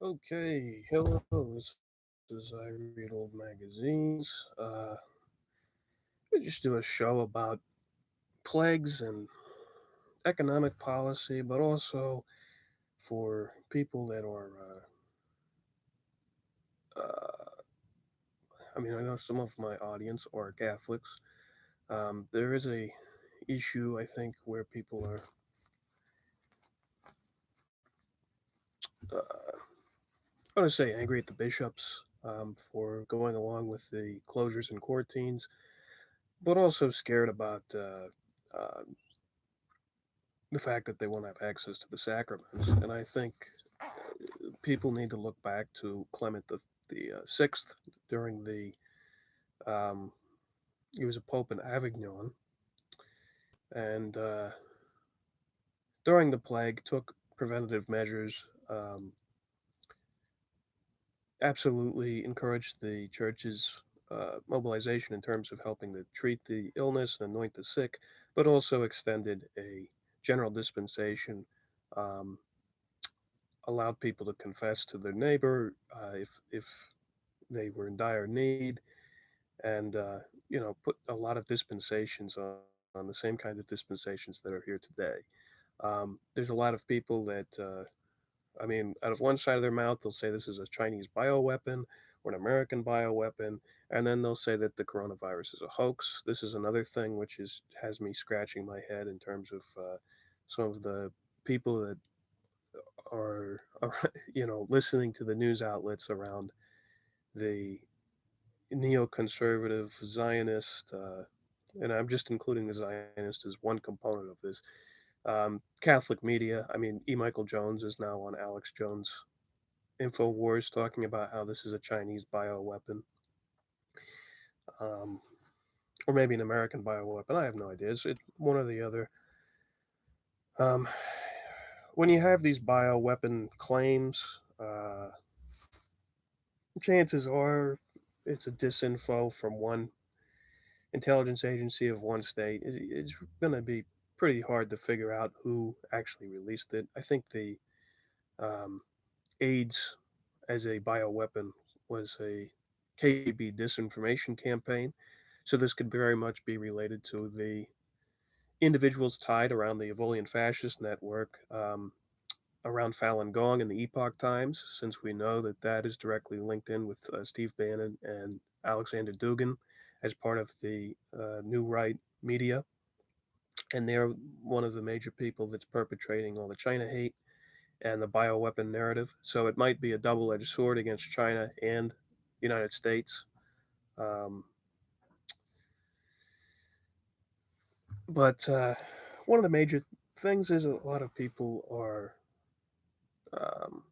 Okay, hello. This is I Read Old Magazines. We just do a show about plagues and economic policy, but also for people that are. I know some of my audience are Catholics. There is a issue, I think, where people are. I want to say angry at the bishops for going along with the closures and quarantines, but also scared about the fact that they won't have access to the sacraments. And I think people need to look back to Clement the Sixth during the he was a pope in Avignon, and during the plague took preventative measures. Absolutely encouraged the church's mobilization in terms of helping to treat the illness and anoint the sick, but also extended a general dispensation, um, allowed people to confess to their neighbor if they were in dire need, and put a lot of dispensations on the same kind of dispensations that are here today. There's a lot of people that out of one side of their mouth, they'll say this is a Chinese bioweapon or an American bioweapon, and then they'll say that the coronavirus is a hoax. This is another thing which has me scratching my head in terms of some of the people that are listening to the news outlets around the neoconservative Zionist, and I'm just including the Zionist as one component of this. Catholic media. I mean, E. Michael Jones is now on Alex Jones Infowars talking about how this is a Chinese bioweapon, um, or maybe an American bioweapon. I have no idea. It's one or the other. Um, when you have these bioweapon claims, chances are it's a disinfo from one intelligence agency of one state. It's going to be pretty hard to figure out who actually released it. I think the um, AIDS as a bioweapon was a KGB disinformation campaign. So this could very much be related to the individuals tied around the Evolian fascist network, around Falun Gong and the Epoch Times, since we know that that is directly linked in with Steve Bannon and Alexander Dugin as part of the New Right media. And they're one of the major people that's perpetrating all the China hate and the bioweapon narrative. So it might be a double edged sword against China and the United States. Um, but one of the major things is a lot of people are um,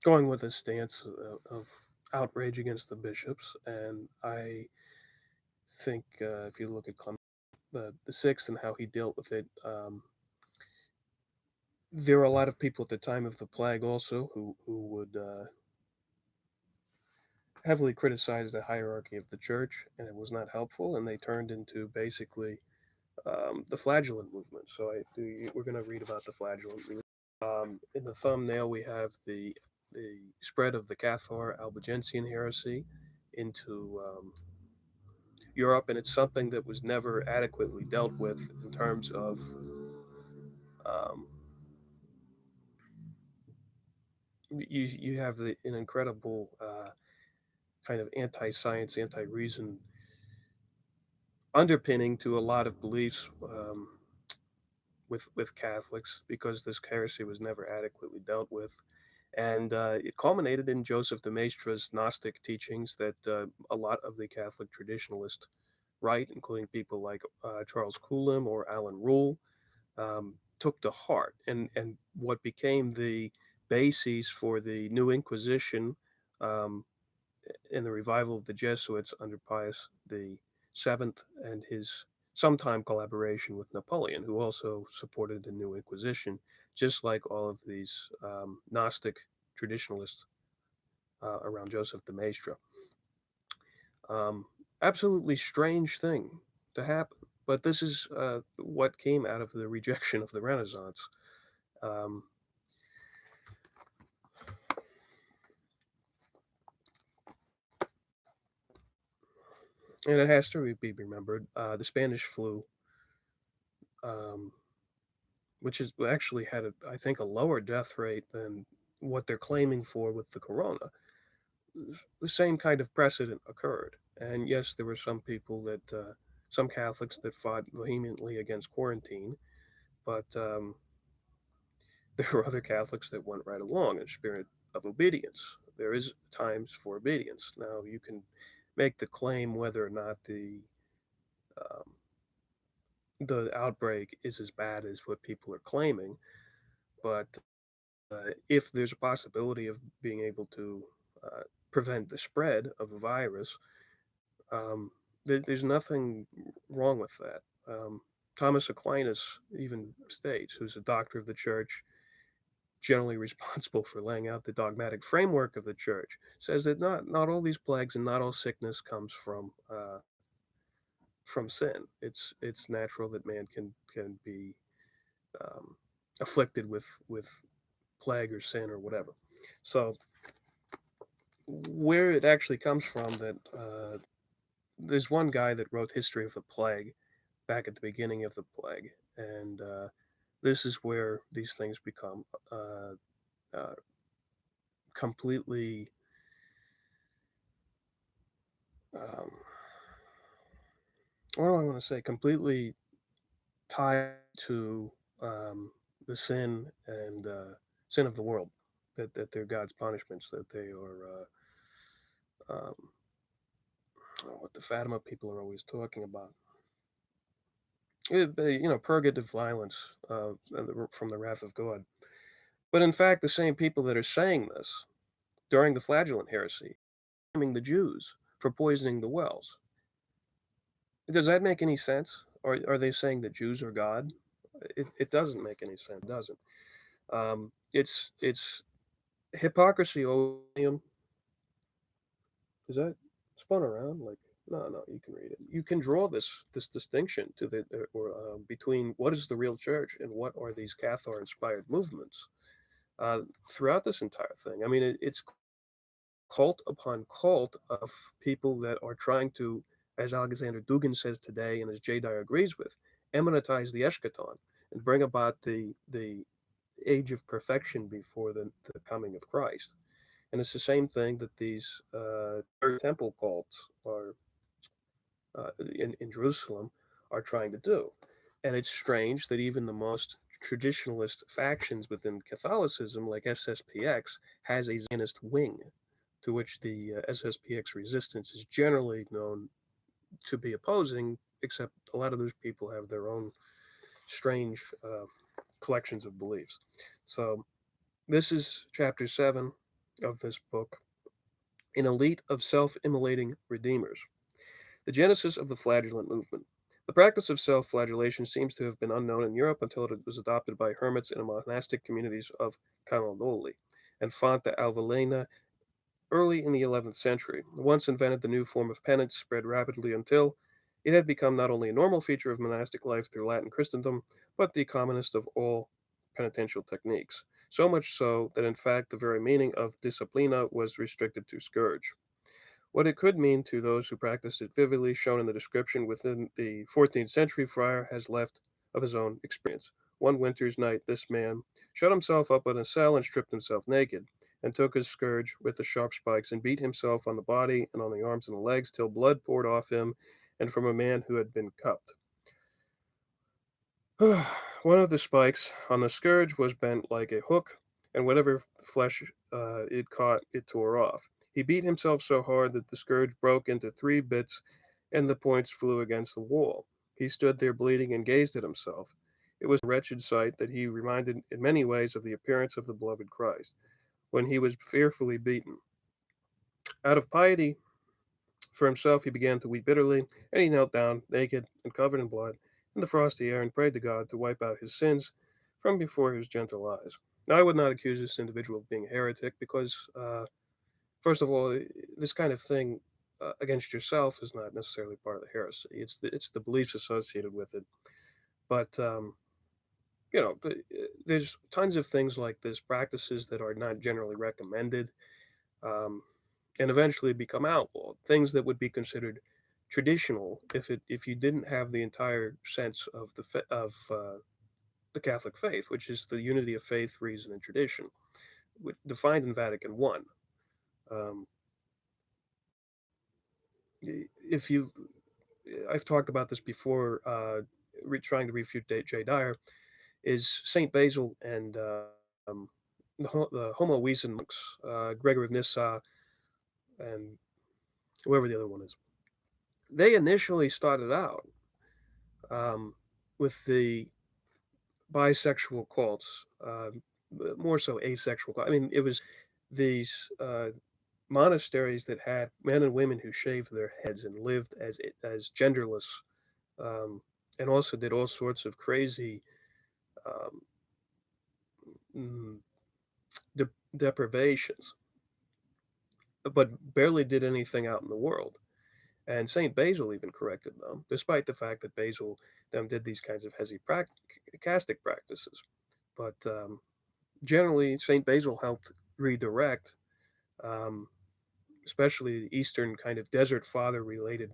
going with a stance of outrage against the bishops. And I think if you look at Clement the Sixth and how he dealt with it, there were a lot of people at the time of the plague also who would heavily criticize the hierarchy of the church, and it was not helpful, and they turned into basically the Flagellant movement. So we're going to read about the Flagellant movement. In the thumbnail, we have the spread of the Cathar Albigensian heresy into Europe, and it's something that was never adequately dealt with in terms of um, you have an incredible kind of anti-science, anti-reason underpinning to a lot of beliefs with Catholics because this heresy was never adequately dealt with. And it culminated in Joseph de Maistre's Gnostic teachings that a lot of the Catholic traditionalist right, including people like Charles Coulomb or Alan Rule, took to heart. And what became the bases for the New Inquisition um, in the revival of the Jesuits under Pius the Seventh and his sometime collaboration with Napoleon, who also supported the New Inquisition, just like all of these Gnostic traditionalists around Joseph de Maistre. Um, Absolutely strange thing to happen, but this is what came out of the rejection of the Renaissance. Um, And it has to be remembered the Spanish flu, um, which is actually had, I think, a lower death rate than what they're claiming for with the corona. The same kind of precedent occurred. And yes, there were some people that, some Catholics that fought vehemently against quarantine, but there were other Catholics that went right along in spirit of obedience. There is times for obedience. Now, you can make the claim whether or not um, the outbreak is as bad as what people are claiming, but if there's a possibility of being able to uh, prevent the spread of a virus, um, there's nothing wrong with that. Thomas Aquinas even states, who's a doctor of the church, generally responsible for laying out the dogmatic framework of the church, says that not all these plagues and not all sickness comes from sin. It's natural that man can be um, afflicted with plague or sin or whatever. So where it actually comes from that there's one guy that wrote History of the Plague back at the beginning of the plague, and this is where these things become uh, completely um, what do I want to say? Completely tied to um, the sin of the world. That they're God's punishments. That they are what the Fatima people are always talking about. Purgative violence from the wrath of God. But in fact, the same people that are saying this during the Flagellant heresy, blaming the Jews for poisoning the wells. Does that make any sense? Or are they saying that Jews are God? It doesn't make any sense, does it? It's hypocrisy. Is that spun around? Like, no, you can read it. You can draw this distinction to the or between what is the real church and what are these Cathar inspired movements uh, throughout this entire thing. I mean, it's cult upon cult of people that are trying to, as Alexander Dugin says today, and as J. Dyer agrees with, eminentize the eschaton and bring about the age of perfection before the coming of Christ. And it's the same thing that these Third Temple cults are in Jerusalem are trying to do. And it's strange that even the most traditionalist factions within Catholicism, like SSPX, has a Zionist wing, to which the SSPX resistance is generally known to be opposing, except a lot of those people have their own strange collections of beliefs. So, this is chapter 7 of this book, An Elite of Self Immolating Redeemers. The genesis of the flagellant movement. The practice of self flagellation seems to have been unknown in Europe until it was adopted by hermits in the monastic communities of Camaldoli and Fonta Alvalena early in the 11th century. The once invented the new form of penance spread rapidly until it had become not only a normal feature of monastic life through Latin Christendom, but the commonest of all penitential techniques. So much so that, in fact, the very meaning of disciplina was restricted to scourge. What it could mean to those who practiced it vividly, shown in the description within the 14th century friar, has left of his own experience. One winter's night, this man shut himself up in a cell and stripped himself naked, and took his scourge with the sharp spikes and beat himself on the body and on the arms and the legs till blood poured off him and from a man who had been cupped. One of the spikes on the scourge was bent like a hook, and whatever flesh it caught, it tore off. He beat himself so hard that the scourge broke into 3 bits, and the points flew against the wall. He stood there bleeding and gazed at himself. It was a wretched sight that he reminded in many ways of the appearance of the beloved Christ, when he was fearfully beaten. Out of piety for himself, he began to weep bitterly, and he knelt down, naked and covered in blood, in the frosty air, and prayed to God to wipe out his sins from before his gentle eyes. Now, I would not accuse this individual of being a heretic because, first of all, this kind of thing against yourself is not necessarily part of the heresy. It's the beliefs associated with it. But there's tons of things like this, practices that are not generally recommended, um, and eventually become outlawed. Things that would be considered traditional if you didn't have the entire sense of the Catholic faith, which is the unity of faith, reason, and tradition, defined in Vatican I. Um, if you, I've talked about this before, trying to refute J. Dyer, is Saint Basil and the Homoousian monks, Gregory of Nyssa, and whoever the other one is. They initially started out um, with the bisexual cults, more so asexual. I mean, it was these monasteries that had men and women who shaved their heads and lived as genderless, um, and also did all sorts of crazy um, mm, deprivations, but barely did anything out in the world. And Saint Basil even corrected them, despite the fact that Basil them did these kinds of hesychastic practices. But generally, Saint Basil helped redirect, um, especially Eastern kind of desert father related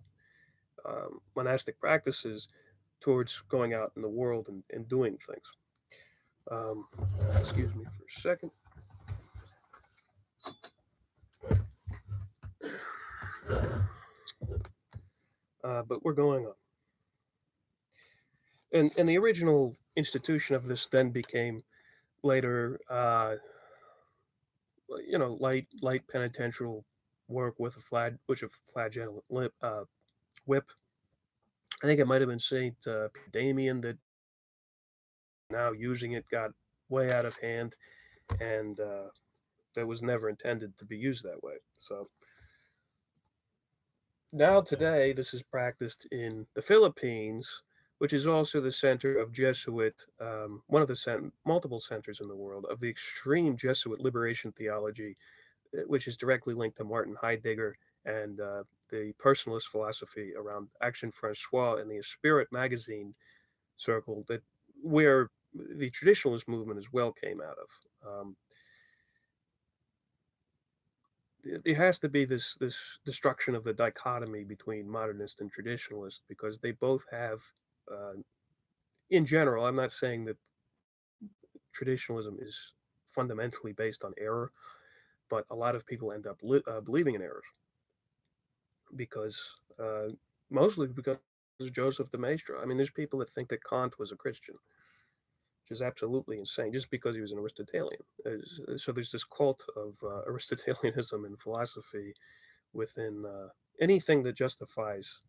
monastic practices towards going out in the world and doing things. Um, excuse me for a second. But we're going on. And the original institution of this then became later, light penitential work with a flagellant whip. I think it might have been Saint Damien that now using it got way out of hand, and that was never intended to be used that way. So now today, this is practiced in the Philippines, which is also the center of Jesuit, one of the multiple centers in the world of the extreme Jesuit liberation theology, which is directly linked to Martin Heidegger and the personalist philosophy around Action Francois and the Spirit magazine circle that where the traditionalist movement as well came out of. There has to be this destruction of the dichotomy between modernist and traditionalist because they both have, uh, in general. I'm not saying that traditionalism is fundamentally based on error, but a lot of people end up believing in errors because mostly because of Joseph de Maistre. I mean, there's people that think that Kant was a Christian, which is absolutely insane, just because he was an Aristotelian. So there's this cult of Aristotelianism in philosophy within anything that justifies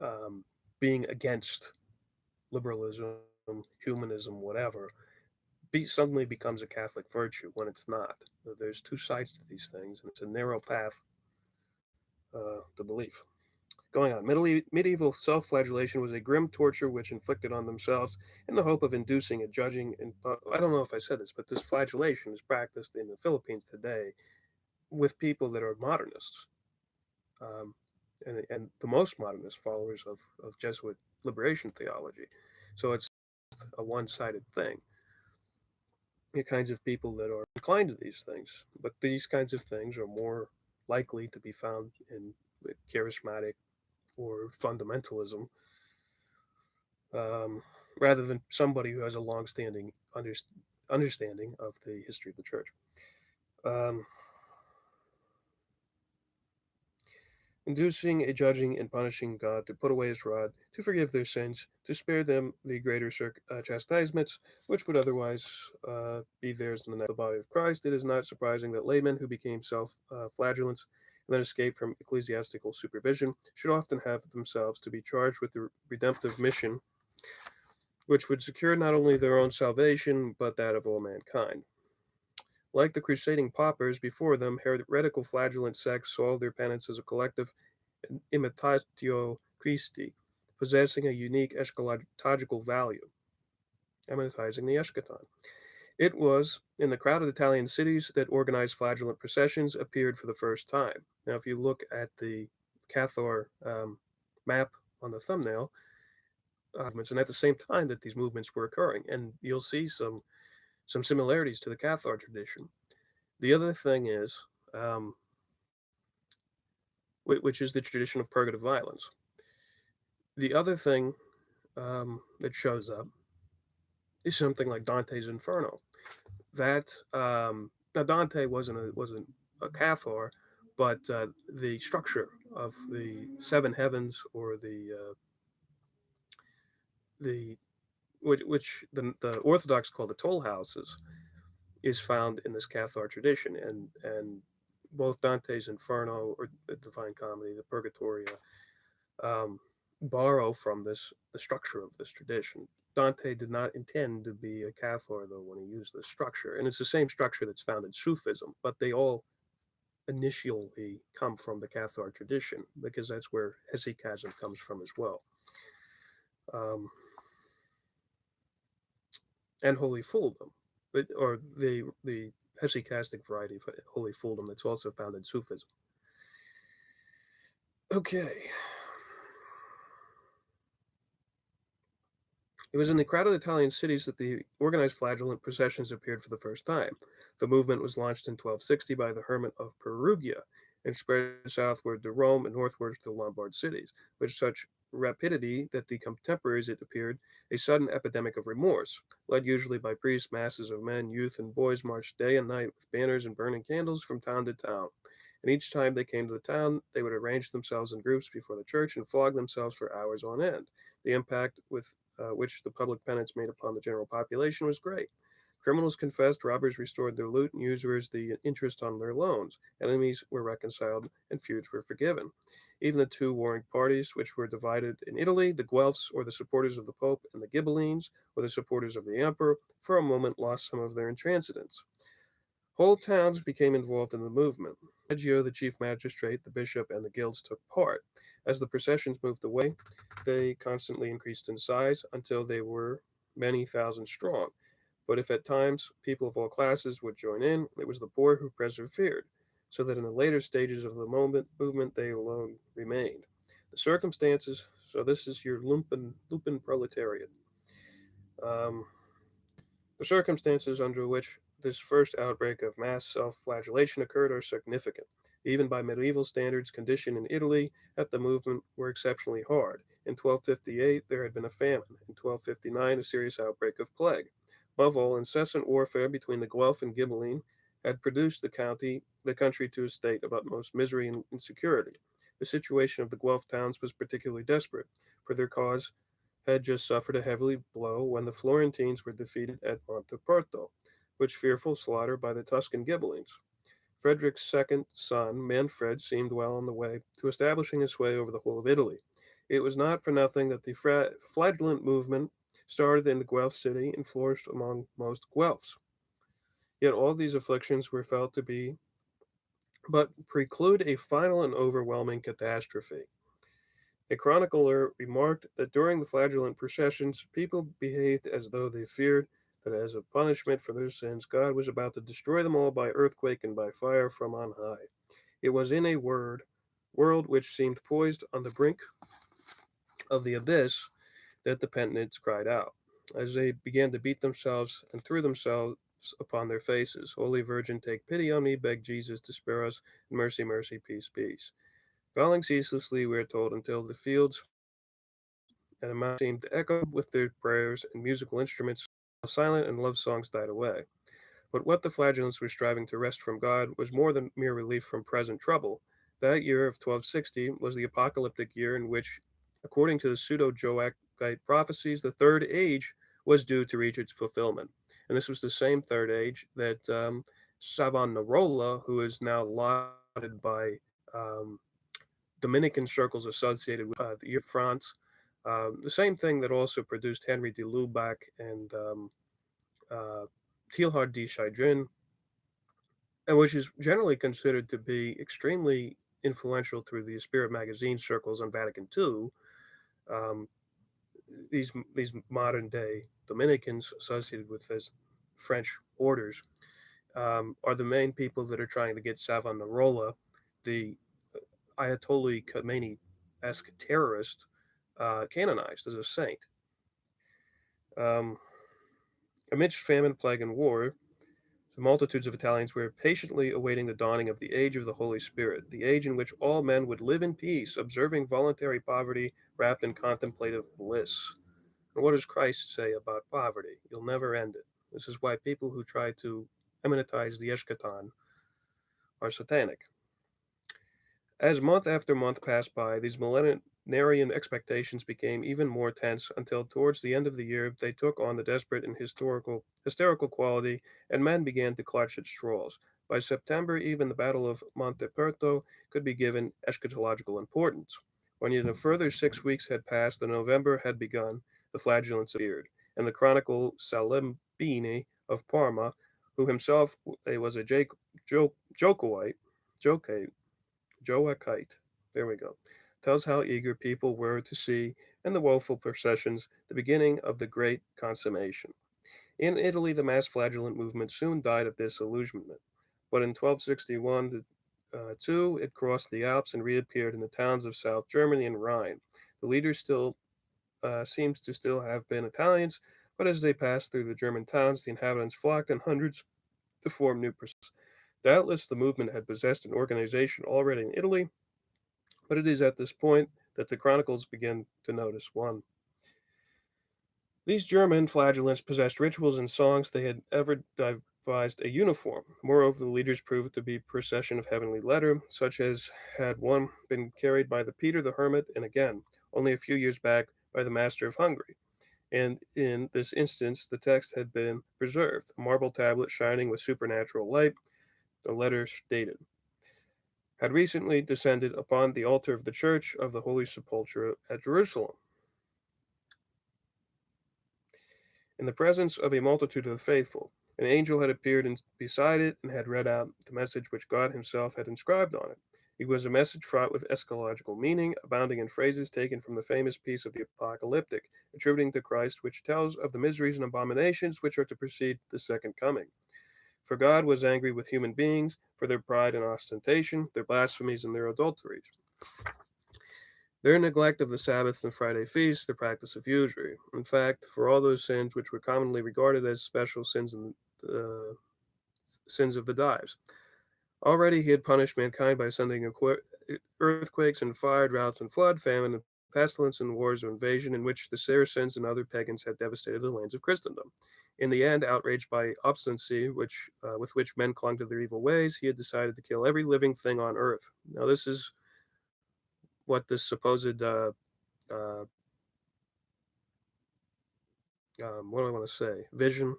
um, being against liberalism, humanism, whatever, suddenly becomes a Catholic virtue when it's not. There's two sides to these things, and it's a narrow path to belief. Going on, medieval self-flagellation was a grim torture which inflicted on themselves in the hope of inducing a judging. And I don't know if I said this, but this flagellation is practiced in the Philippines today with people that are modernists, um, and the most modernist followers of Jesuit liberation theology. So it's a one-sided thing. The kinds of people that are inclined to these things, but these kinds of things are more likely to be found in charismatic or fundamentalism, um, rather than somebody who has a long-standing understanding of the history of the church. Um, Inducing a judging and punishing God to put away his rod, to forgive their sins, to spare them the greater chastisements which would otherwise be theirs in the body of Christ. It is not surprising that laymen who became self-flagellants and then escaped from ecclesiastical supervision should often have themselves to be charged with the redemptive mission, which would secure not only their own salvation, but that of all mankind. Like the crusading paupers before them, heretical flagellant sects saw their penance as a collective imitatio Christi, possessing a unique eschatological value, emblematizing the eschaton. It was in the crowded Italian cities that organized flagellant processions appeared for the first time. Now, if you look at the Cathar map on the thumbnail, and at the same time that these movements were occurring, and you'll see some similarities to the Cathar tradition. The other thing is, um, which is the tradition of purgative violence. The other thing that shows up is something like Dante's Inferno. That now Dante wasn't a Cathar, but the structure of the seven heavens, or the which the Orthodox call the toll houses, is found in this Cathar tradition, and both Dante's Inferno, or the Divine Comedy, the Purgatoria, um, borrow from this the structure of this tradition. Dante did not intend to be a Cathar, though, when he used this structure, and it's the same structure that's found in Sufism, but they all initially come from the Cathar tradition, because that's where hesychasm comes from as well. Um, and holy fooldom, or the hesychastic variety of holy fooldom that's also found in Sufism. Okay. It was in the crowded Italian cities that the organized flagellant processions appeared for the first time. The movement was launched in 1260 by the hermit of Perugia and spread southward to Rome and northward to the Lombard cities, with such rapidity that the contemporaries, it appeared, a sudden epidemic of remorse. Led usually by priests, masses of men, youth, and boys marched day and night with banners and burning candles from town to town. And each time they came to the town, they would arrange themselves in groups before the church and flog themselves for hours on end. The impact with which the public penance made upon the general population was great. Criminals confessed, robbers restored their loot, and usurers the interest on their loans. Enemies were reconciled, and feuds were forgiven. Even the two warring parties, which were divided in Italy, the Guelphs, or the supporters of the Pope, and the Ghibellines, or the supporters of the Emperor, for a moment lost some of their intransigence. Whole towns became involved in the movement. Reggio, the chief magistrate, the bishop, and the guilds took part. As the processions moved away, they constantly increased in size until they were many thousand strong. But if at times people of all classes would join in, it was the poor who persevered, so that in the later stages of the movement they alone remained. The circumstances, so this is your lumpen proletariat. Um, the circumstances under which this first outbreak of mass self flagellation occurred are significant. Even by medieval standards, conditions in Italy at the movement were exceptionally hard. In 1258, there had been a famine. In 1259, a serious outbreak of plague. Above all, incessant warfare between the Guelph and Ghibelline had produced the country to a state of utmost misery and insecurity. The situation of the Guelph towns was particularly desperate, for their cause had just suffered a heavy blow when the Florentines were defeated at Monteperto, which fearful slaughter by the Tuscan Ghibellines. Frederick's second son, Manfred, seemed well on the way to establishing his sway over the whole of Italy. It was not for nothing that the flagellant movement started in the Guelph city and flourished among most Guelphs. Yet all these afflictions were felt to be but preclude a final and overwhelming catastrophe. A chronicler remarked that during the flagellant processions, people behaved as though they feared that as a punishment for their sins, God was about to destroy them all by earthquake and by fire from on high. It was, in a world which seemed poised on the brink of the abyss, that the penitents cried out, as they began to beat themselves and threw themselves upon their faces. Holy Virgin, take pity on me, begged Jesus to spare us. Mercy, mercy, peace, peace. Calling ceaselessly, we are told, until the fields and the mountains seemed to echo with their prayers and musical instruments, while silent and love songs died away. But what the flagellants were striving to wrest from God was more than mere relief from present trouble. That year of 1260 was the apocalyptic year in which, according to the pseudo Joachite prophecies, the third age was due to reach its fulfillment. And this was the same third age that Savonarola, who is now lauded by um, Dominican circles associated with the year of France, the same thing that also produced Henry de Lubac and uh, Teilhard de Chardin, and which is generally considered to be extremely influential through the Spirit magazine circles on Vatican II. Um, these modern day Dominicans associated with those French orders are the main people that are trying to get Savonarola, the Ayatollah Khomeini-esque terrorist, canonized as a saint. Um, Amidst famine, plague, and war, The multitudes of Italians were patiently awaiting the dawning of the age of the Holy Spirit, the age in which all men would live in peace, observing voluntary poverty wrapped in contemplative bliss. And what does Christ say about poverty? You'll never end it. This is why people who try to immanentize the eschaton are satanic. As month after month passed by, these millenarian expectations became even more tense until towards the end of the year they took on the desperate and hysterical quality, and men began to clutch at straws. By September, even the Battle of Monteperto could be given eschatological importance. When yet a further 6 weeks had passed and November had begun, the flagellants appeared, and the chronicle Salembini of Parma, who himself was a Jacobite, Joachite, there we go, tells how eager people were to see, in the woeful processions, the beginning of the great consummation. In Italy, the mass flagellant movement soon died of disillusionment, but in 1261 2, it crossed the Alps and reappeared in the towns of South Germany and Rhine. The leaders still seems to still have been Italians, but as they passed through the German towns, the inhabitants flocked in hundreds to form new processions. Doubtless the movement had possessed an organization already in Italy, but it is at this point that the chronicles begin to notice one. These German flagellants possessed rituals and songs they had ever devised a uniform. Moreover, the leaders proved to be procession of heavenly letter, such as had one been carried by the Peter the Hermit, and again, only a few years back, by the Master of Hungary. And in this instance, the text had been preserved, a marble tablet shining with supernatural light. The letter stated, had recently descended upon the altar of the Church of the Holy Sepulchre at Jerusalem. In the presence of a multitude of the faithful, an angel had appeared beside it and had read out the message which God Himself had inscribed on it. It was a message fraught with eschatological meaning, abounding in phrases taken from the famous piece of the Apocalyptic, attributing to Christ, which tells of the miseries and abominations which are to precede the second coming. For God was angry with human beings for their pride and ostentation, their blasphemies and their adulteries, their neglect of the Sabbath and Friday feasts, the practice of usury. In fact, for all those sins which were commonly regarded as special sins and sins of the dives. Already he had punished mankind by sending earthquakes and fire, droughts and flood, famine and pestilence and wars of invasion in which the Saracens and other pagans had devastated the lands of Christendom. In the end, outraged by obstinacy with which men clung to their evil ways, he had decided to kill every living thing on earth. Now, this is what this supposed uh, what do I want to say? Vision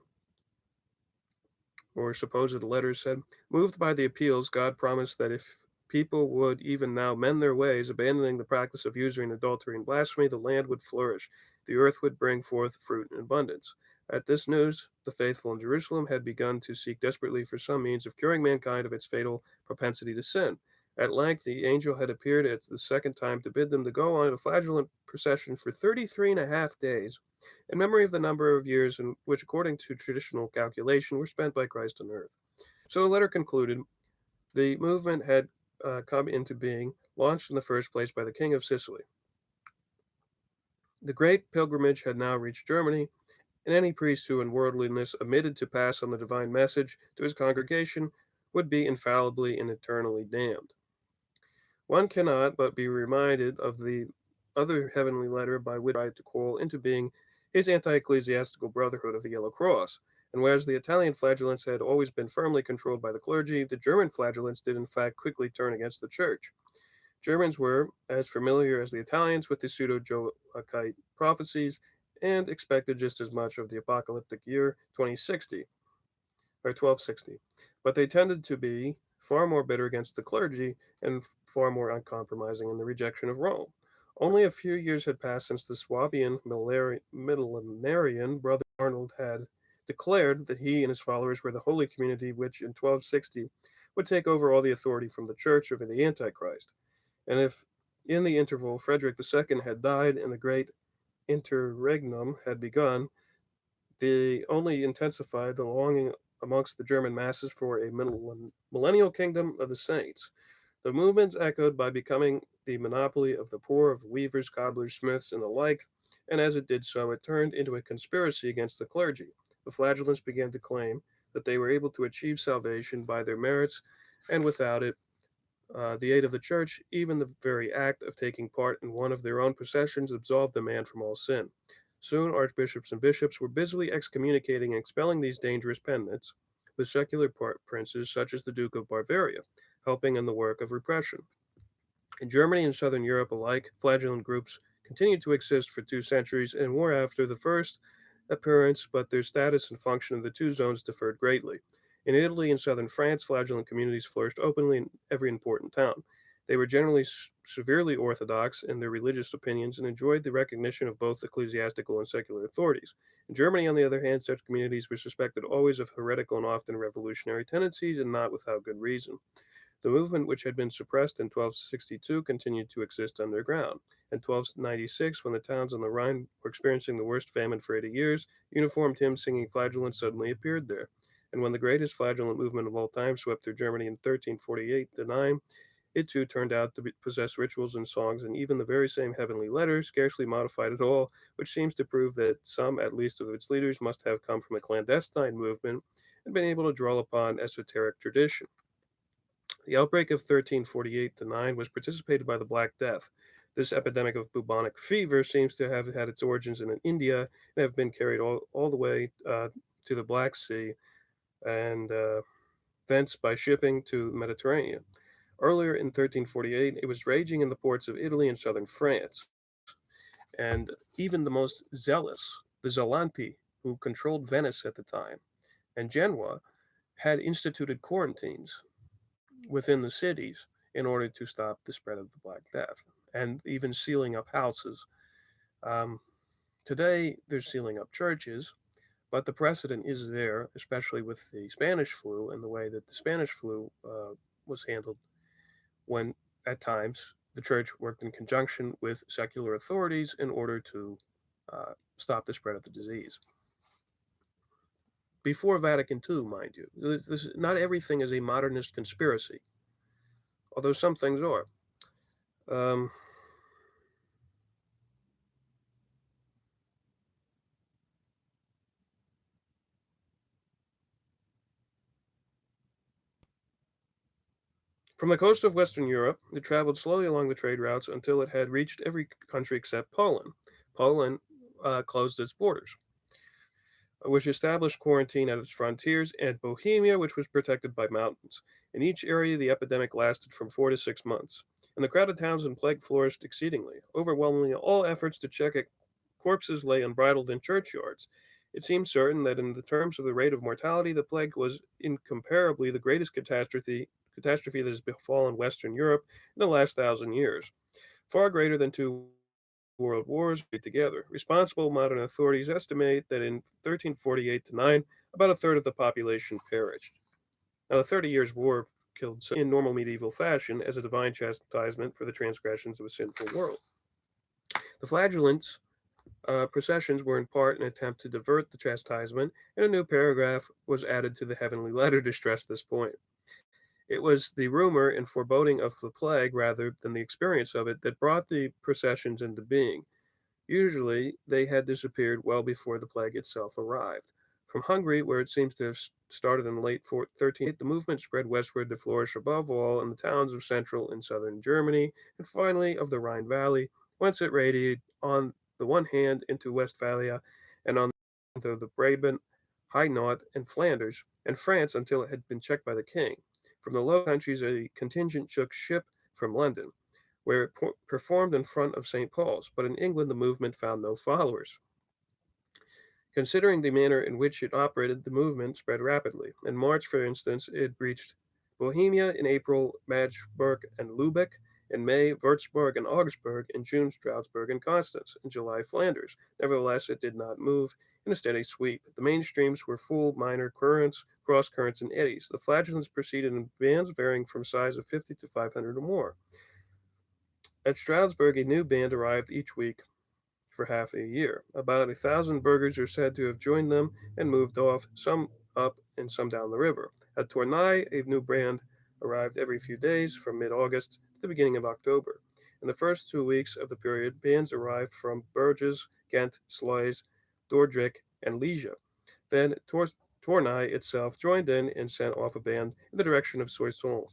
or supposed letters said. Moved by the appeals, God promised that if people would even now mend their ways, abandoning the practice of usury and adultery and blasphemy, the land would flourish. The earth would bring forth fruit in abundance. At this news, the faithful in Jerusalem had begun to seek desperately for some means of curing mankind of its fatal propensity to sin. At length, the angel had appeared at the second time to bid them to go on a flagellant procession for 33 and a half days, in memory of the number of years in which, according to traditional calculation, were spent by Christ on earth. So the letter concluded the movement had come into being, launched in the first place by the King of Sicily. The great pilgrimage had now reached Germany, and any priest who in worldliness omitted to pass on the divine message to his congregation would be infallibly and eternally damned. One cannot but be reminded of the other heavenly letter by which he tried to call into being his anti-ecclesiastical brotherhood of the Yellow Cross. And whereas the Italian flagellants had always been firmly controlled by the clergy, the German flagellants did in fact quickly turn against the church. Germans were as familiar as the Italians with the pseudo-Joachite prophecies and expected just as much of the apocalyptic year 2060 or 1260, but they tended to be far more bitter against the clergy and far more uncompromising in the rejection of Rome. Only a few years had passed since the Swabian millenarian brother Arnold had declared that he and his followers were the holy community which in 1260 would take over all the authority from the church over the Antichrist. And if in the interval Frederick II had died and the great interregnum had begun, they only intensified the longing amongst the German masses for a millennial kingdom of the saints. The movements echoed by becoming the monopoly of the poor, of weavers, cobblers, smiths, and the like, and as it did so, it turned into a conspiracy against the clergy. The flagellants began to claim but they were able to achieve salvation by their merits, and without it, the aid of the church, even the very act of taking part in one of their own processions absolved the man from all sin. Soon, archbishops and bishops were busily excommunicating and expelling these dangerous penitent, with secular princes such as the Duke of Bavaria, helping in the work of repression. In Germany and Southern Europe alike, flagellant groups continued to exist for 2 centuries and more after the first appearance, but their status and function of the two zones differed greatly. In Italy and southern France, flagellant communities flourished openly in every important town. They were generally severely orthodox in their religious opinions and enjoyed the recognition of both ecclesiastical and secular authorities. In Germany, on the other hand, such communities were suspected always of heretical and often revolutionary tendencies, and not without good reason. The movement, which had been suppressed in 1262, continued to exist underground. In 1296, when the towns on the Rhine were experiencing the worst famine for 80 years, uniformed hymns singing flagellants suddenly appeared there. And when the greatest flagellant movement of all time swept through Germany in 1348 to 9, it too turned out to possess rituals and songs, and even the very same heavenly letter, scarcely modified at all, which seems to prove that some, at least, of its leaders must have come from a clandestine movement and been able to draw upon esoteric tradition. The outbreak of 1348 to 9 was precipitated by the Black Death. This epidemic of bubonic fever seems to have had its origins in India and have been carried all the way to the Black Sea and thence by shipping to the Mediterranean. Earlier in 1348, it was raging in the ports of Italy and southern France. And even the most zealous, the Zelanti, who controlled Venice at the time, and Genoa, had instituted quarantines within the cities in order to stop the spread of the Black Death, and even sealing up houses. Um, Today, they're sealing up churches, but the precedent is there, especially with the Spanish flu and the way that the Spanish flu was handled when, at times, the church worked in conjunction with secular authorities in order to stop the spread of the disease. Before Vatican II, mind you, not everything is a modernist conspiracy, although some things are. Um, From the coast of Western Europe, it traveled slowly along the trade routes until it had reached every country except Poland. Poland closed its borders, which established quarantine at its frontiers, and Bohemia, which was protected by mountains. In each area, the epidemic lasted from 4 to 6 months, and the crowded towns and plague flourished exceedingly. Overwhelmingly, all efforts to check it, corpses lay unbridled in churchyards. It seems certain that, in the terms of the rate of mortality, the plague was incomparably the greatest catastrophe that has befallen Western Europe in the last 1,000 years, far greater than two world wars together. Responsible modern authorities estimate that in 1348 to 9, about a third of the population perished. Now, the 30 Years' War killed in normal medieval fashion as a divine chastisement for the transgressions of a sinful world. The flagellants processions were in part an attempt to divert the chastisement, and a new paragraph was added to the heavenly letter to stress this point. It was the rumor and foreboding of the plague rather than the experience of it that brought the processions into being. Usually, they had disappeared well before the plague itself arrived. From Hungary, where it seems to have started in the late 13th, the movement spread westward to flourish above all in the towns of central and southern Germany, and finally of the Rhine Valley, whence it radiated on the one hand into Westphalia, and on the other into the Brabant, Hainaut, and Flanders, and France until it had been checked by the king. From the Low Countries, a contingent took ship from London, where it performed in front of St. Paul's, but in England the movement found no followers. Considering the manner in which it operated, the movement spread rapidly. In March, for instance, it reached Bohemia; in April, Magdeburg and Lubeck; in May, Würzburg and Augsburg; in June, Strasbourg and Constance; in July, Flanders. Nevertheless, it did not move in a steady sweep. The main streams were full minor currents, cross currents, and eddies. The flagellants proceeded in bands varying from size of 50 to 500 or more. At Strasbourg, a new band arrived each week for half a year. About 1,000 burghers are said to have joined them and moved off, some up and some down the river. At Tournai, a new band arrived every few days from mid-August to the beginning of October. In the first 2 weeks of the period, bands arrived from Bourges, Ghent, Sluys, Dordrecht, and Liège. Then Tournai itself joined in and sent off a band in the direction of Soissons.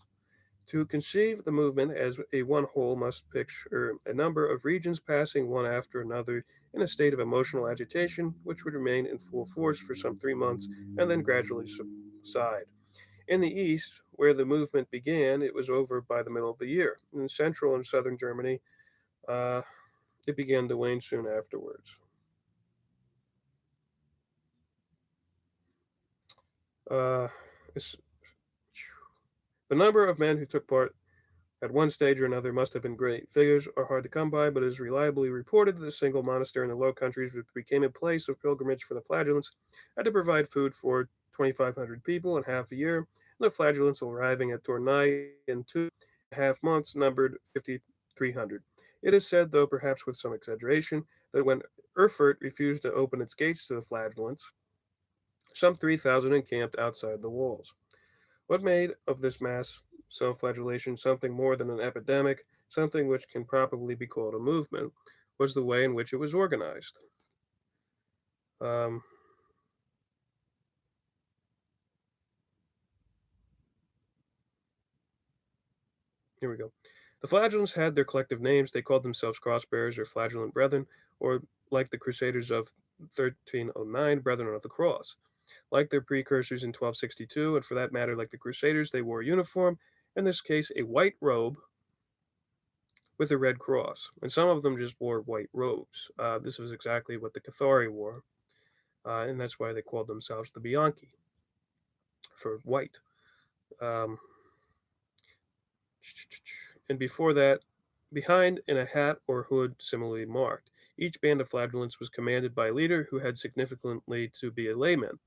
To conceive the movement as a one whole must picture a number of regions passing one after another in a state of emotional agitation, which would remain in full force for some 3 months and then gradually subside. In the east, where the movement began, it was over by the middle of the year. In central and southern Germany, uh, it began to wane soon afterwards. Uh, the number of men who took part at one stage or another must have been great. Figures are hard to come by, but it is reliably reported that a single monastery in the Low Countries, which became a place of pilgrimage for the Flagellants, had to provide food for 2,500 people in half a year, and the Flagellants arriving at Tournai in 2.5 months numbered 5,300. It is said, though perhaps with some exaggeration, that when Erfurt refused to open its gates to the Flagellants, some 3,000 encamped outside the walls. What made of this mass self flagellation something more than an epidemic, something which can probably be called a movement, was the way in which it was organized. Um, Here we go. The flagellants had their collective names. They called themselves cross-bearers or flagellant brethren, or like the Crusaders of 1309, Brethren of the Cross. Like their precursors in 1262, and for that matter, like the Crusaders, they wore a uniform, in this case, a white robe with a red cross. And some of them just wore white robes. This was exactly what the Cathari wore, and that's why they called themselves the Bianchi for white. Um, and before that, behind in a hat or hood similarly marked. Each band of flagellants was commanded by a leader who had significantly to be a layman.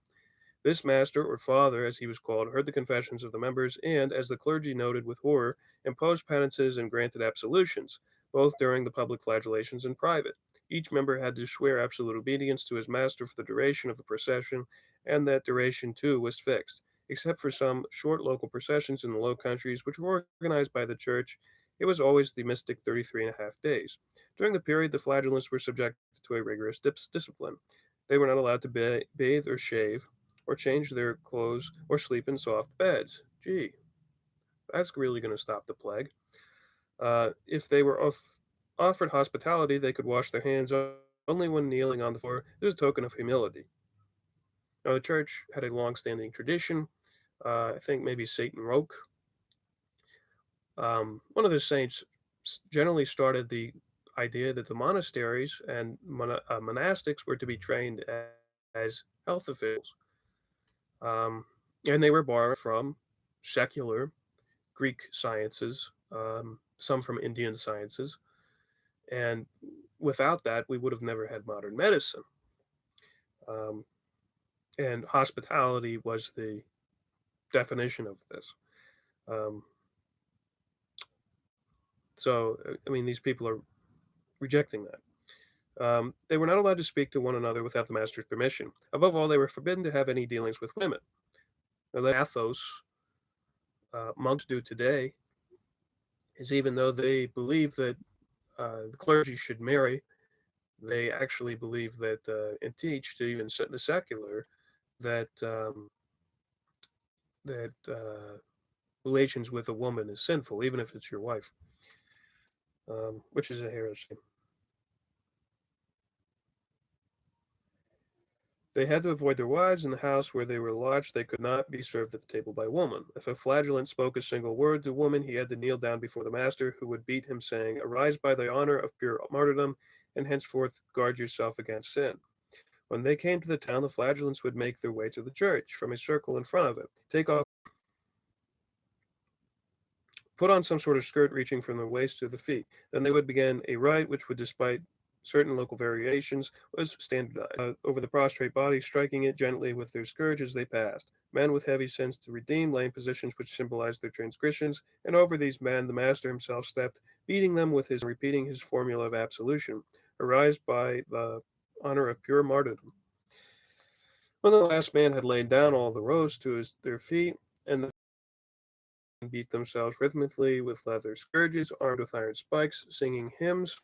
This master, or father, as he was called, heard the confessions of the members and, as the clergy noted with horror, imposed penances and granted absolutions, both during the public flagellations and private. Each member had to swear absolute obedience to his master for the duration of the procession, and that duration, too, was fixed. Except for some short local processions in the Low Countries, which were organized by the church, it was always the mystic 33 and a half days. During the period, the flagellants were subjected to a rigorous discipline. They were not allowed to bathe or shave, or change their clothes, or sleep in soft beds. Gee, that's really going to stop the plague. If they were offered hospitality, they could wash their hands only when kneeling on the floor as a token of humility. Now, the church had a long standing tradition. I think maybe Satan Roque, one of the saints, generally started the idea that the monasteries and monastics were to be trained as health officials. Um, and they were borrowed from secular Greek sciences, some from Indian sciences. And without that, we would have never had modern medicine. Um, and hospitality was the definition of this. Um, I mean, these people are rejecting that. They were not allowed to speak to one another without the master's permission. Above all, they were forbidden to have any dealings with women. Now, the athos monks do today is even though they believe that the clergy should marry, they actually believe that and teach to even the secular that relations with a woman is sinful, even if it's your wife, which is a heresy. They had to avoid their wives in the house where they were lodged. They could not be served at the table by woman. If a flagellant spoke a single word to a woman, he had to kneel down before the master, who would beat him, saying, "Arise by the honor of pure martyrdom, and henceforth guard yourself against sin." When they came to the town, the flagellants would make their way to the church from a circle in front of it, take off, put on some sort of skirt reaching from the waist to the feet. Then they would begin a rite which would, despite certain local variations, was standardized over the prostrate body, striking it gently with their scourge as they passed. Men with heavy sins to redeem lay in positions which symbolized their transgressions, and over these men the master himself stepped, beating them with his repeating his formula of absolution, arise by the honor of pure martyrdom. When the last man had lain down, all the rose to their feet, and the beat themselves rhythmically with leather scourges armed with iron spikes, singing hymns.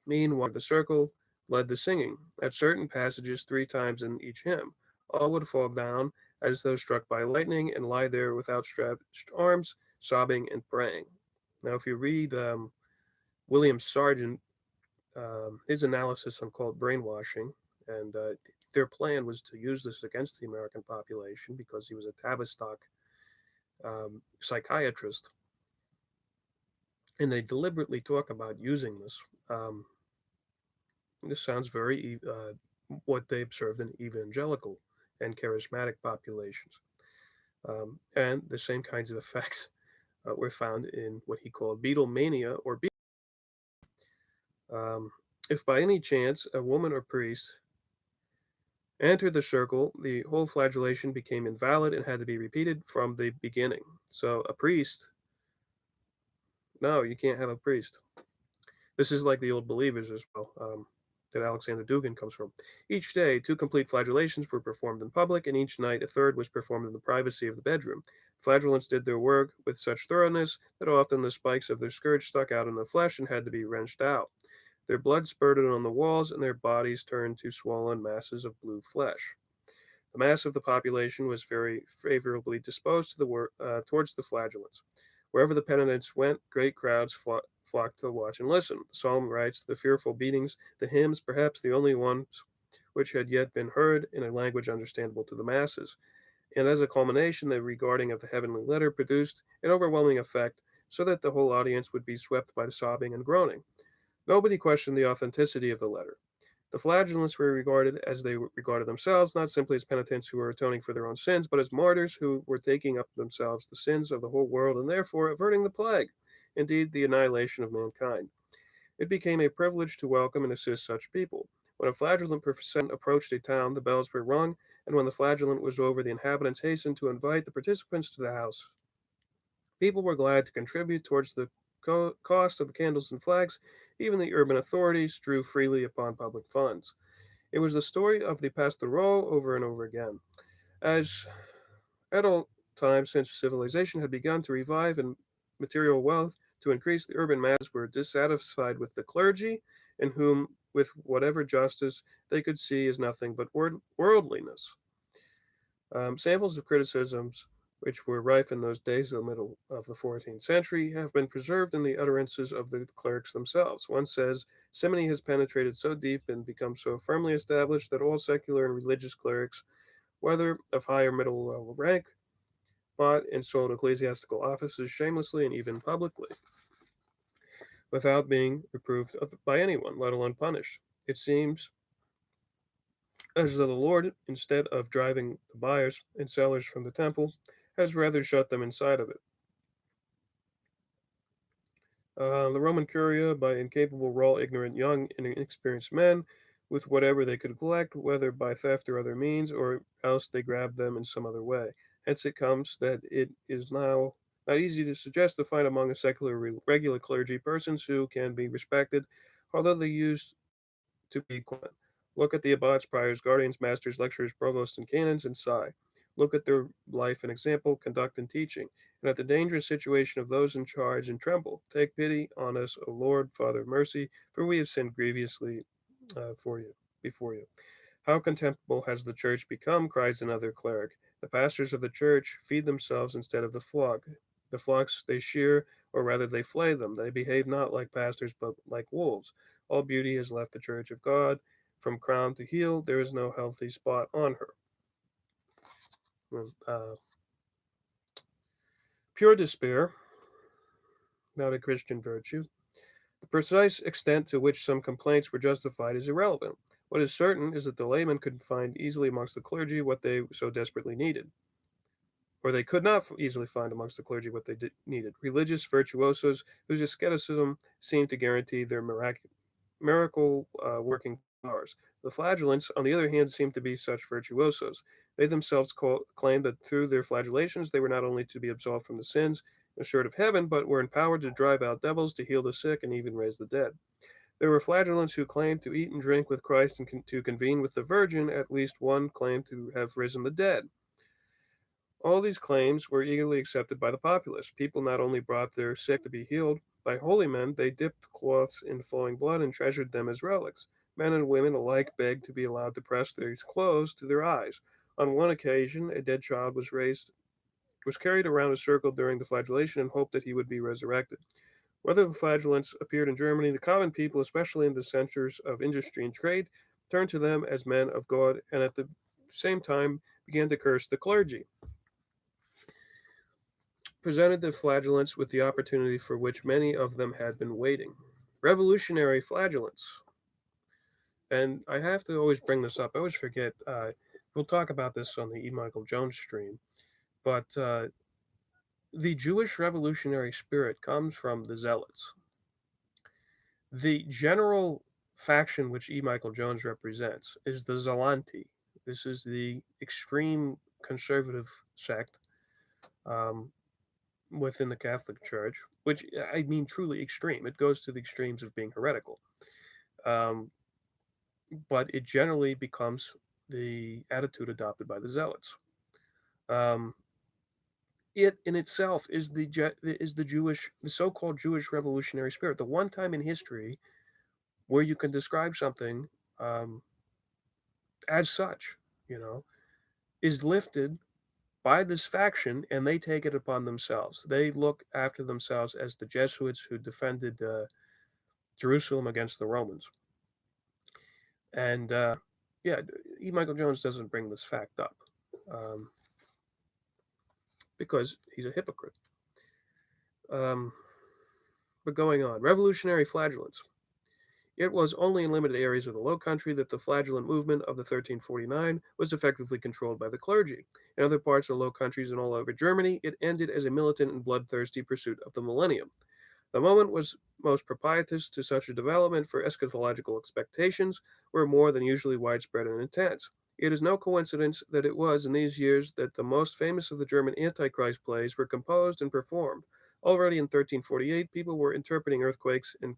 Meanwhile, the circle led the singing, at certain passages 3 times in each hymn. all would fall down as though struck by lightning and lie there with outstretched arms, sobbing and praying. Now, if you read William Sargent, his analysis on called brainwashing, and their plan was to use this against the American population because he was a Tavistock psychiatrist, and they deliberately talk about using this. Um, this sounds very what they observed in evangelical and charismatic populations, and the same kinds of effects were found in what he called Beatlemania or um, if by any chance a woman or priest entered the circle, the whole flagellation became invalid and had to be repeated from the beginning. So a priest, no, you can't have a priest. This is like the old believers as well, that Alexander Dugin comes from. Each day, two complete flagellations were performed in public, and each night a third was performed in the privacy of the bedroom. Flagellants did their work with such thoroughness that often the spikes of their scourge stuck out in the flesh and had to be wrenched out. Their blood spurted on the walls, and their bodies turned to swollen masses of blue flesh. The mass of the population was very favorably disposed towards the flagellants. Wherever the penitents went, great crowds flocked to watch and listen. The psalm writes, the fearful beatings, the hymns, perhaps the only ones which had yet been heard in a language understandable to the masses. And as a culmination, the regarding of the heavenly letter produced an overwhelming effect, so that the whole audience would be swept by the sobbing and groaning. Nobody questioned the authenticity of the letter. The flagellants were regarded as they regarded themselves, not simply as penitents who were atoning for their own sins, but as martyrs who were taking up themselves the sins of the whole world and therefore averting the plague, indeed, the annihilation of mankind. It became a privilege to welcome and assist such people. When a flagellant procession approached a town, the bells were rung, and when the flagellant was over, the inhabitants hastened to invite the participants to the house. People were glad to contribute towards the cost of the candles and flags. Even the urban authorities drew freely upon public funds. It was the story of the pastoral over and over again. As at all times since civilization had begun to revive and material wealth to increase, the urban masses were dissatisfied with the clergy, in whom, with whatever justice, they could see as nothing but worldliness. Samples of criticisms which were rife in those days in the middle of the 14th century have been preserved in the utterances of the clerics themselves. One says, simony has penetrated so deep and become so firmly established that all secular and religious clerics, whether of high or middle level rank, bought and sold ecclesiastical offices shamelessly and even publicly, without being reproved by anyone, let alone punished. It seems as though the Lord, instead of driving the buyers and sellers from the temple, has rather shut them inside of it. The Roman Curia, by incapable, raw, ignorant, young, and inexperienced men, with whatever they could collect, whether by theft or other means, or else they grabbed them in some other way. Hence it comes that it is now not easy to suggest to find among the secular regular clergy persons who can be respected, although they used to be quiet. Look at the abbots, priors, guardians, masters, lecturers, provosts, and canons, and sigh. Look at their life and example, conduct, and teaching, and at the dangerous situation of those in charge, and tremble. Take pity on us, O Lord, Father of mercy, for we have sinned grievously for you, before you. How contemptible has the church become, cries another cleric. The pastors of the church feed themselves instead of the flock. The flocks they shear, or rather they flay them. They behave not like pastors, but like wolves. All beauty has left the church of God. From crown to heel, there is no healthy spot on her. Uh, Pure despair, not a Christian virtue. The precise extent to which some complaints were justified is irrelevant. What is certain is that the laymen could find easily amongst the clergy what they so desperately needed, or they could not easily find amongst the clergy what they needed. Religious virtuosos whose asceticism seemed to guarantee their miracle working powers. The flagellants, on the other hand, seemed to be such virtuosos. They themselves claimed that through their flagellations they were not only to be absolved from the sins assured of heaven, but were empowered to drive out devils, to heal the sick, and even raise the dead. There were flagellants who claimed to eat and drink with Christ and to convene with the Virgin. At least one claimed to have risen the dead. All these claims were eagerly accepted by the populace. People not only brought their sick to be healed by holy men, they dipped cloths in flowing blood and treasured them as relics. Men and women alike begged to be allowed to press these clothes to their eyes. On one occasion, a dead child was carried around a circle during the flagellation in hope that he would be resurrected. Whether the flagellants appeared in Germany, the common people, especially in the centers of industry and trade, turned to them as men of God and at the same time began to curse the clergy, presented the flagellants with the opportunity for which many of them had been waiting. Revolutionary flagellants. And I have to always bring this up. I always forget. We'll talk about this on the E. Michael Jones stream. But the Jewish revolutionary spirit comes from the Zealots. The general faction which E. Michael Jones represents is the Zelanti. This is the extreme conservative sect um, within the Catholic Church, which I mean truly extreme. It goes to the extremes of being heretical. Um, but it generally becomes the attitude adopted by the Zealots. Um, it in itself is the so-called Jewish revolutionary spirit, the one time in history where you can describe something um, as such, you know, is lifted by this faction, and they take it upon themselves. They look after themselves as the Jesuits who defended Jerusalem against the Romans. And yeah, E. Michael Jones doesn't bring this fact up um, because he's a hypocrite. Um, but going on, revolutionary flagellants. It was only in limited areas of the Low Country that the flagellant movement of the 1349 was effectively controlled by the clergy. In other parts of the Low Countries and all over Germany, it ended as a militant and bloodthirsty pursuit of the millennium. The moment was most propitious to such a development, for eschatological expectations were more than usually widespread and intense. It is no coincidence that it was in these years that the most famous of the German Antichrist plays were composed and performed. Already in 1348, people were interpreting earthquakes in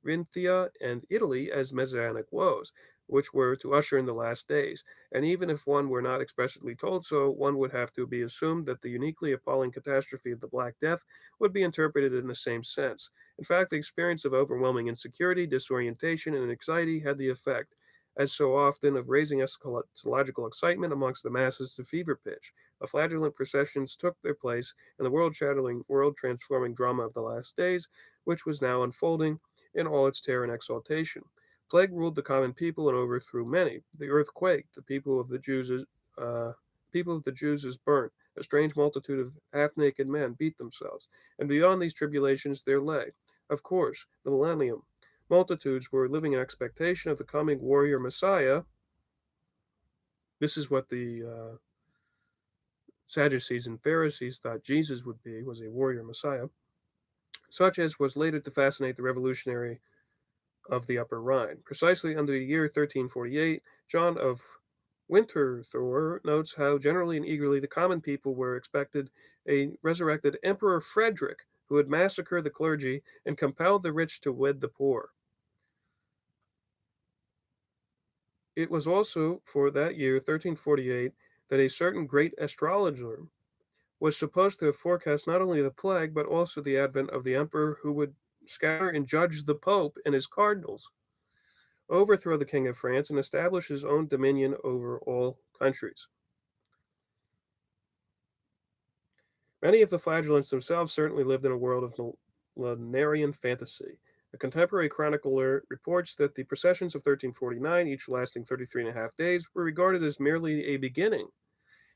Carinthia and Italy as messianic woes, which were to usher in the last days. And even if one were not expressly told so, one would have to be assumed that the uniquely appalling catastrophe of the Black Death would be interpreted in the same sense. In fact, the experience of overwhelming insecurity, disorientation, and anxiety had the effect, as so often, of raising eschatological excitement amongst the masses to fever pitch. The flagellant processions took their place in the world-shattering, world-transforming drama of the last days, which was now unfolding in all its terror and exaltation. Plague ruled the common people and overthrew many. The earth quaked. The uh, people of the Jews is burnt. A strange multitude of half-naked men beat themselves. And beyond these tribulations there lay, of course, the millennium. Multitudes were living in expectation of the coming warrior Messiah. This is what the Sadducees and Pharisees thought Jesus would be, was a warrior Messiah, such as was later to fascinate the revolutionary of the Upper Rhine. Precisely under the year 1348, John of Winterthur notes how generally and eagerly the common people were expected a resurrected Emperor Frederick who would massacre the clergy and compel the rich to wed the poor. It was also for that year, 1348, that a certain great astrologer was supposed to have forecast not only the plague, but also the advent of the emperor who would scatter and judge the Pope and his cardinals, overthrow the King of France, and establish his own dominion over all countries. Many of the flagellants themselves certainly lived in a world of millenarian fantasy. A contemporary chronicler reports that the processions of 1349, each lasting 33 and a half days, were regarded as merely a beginning.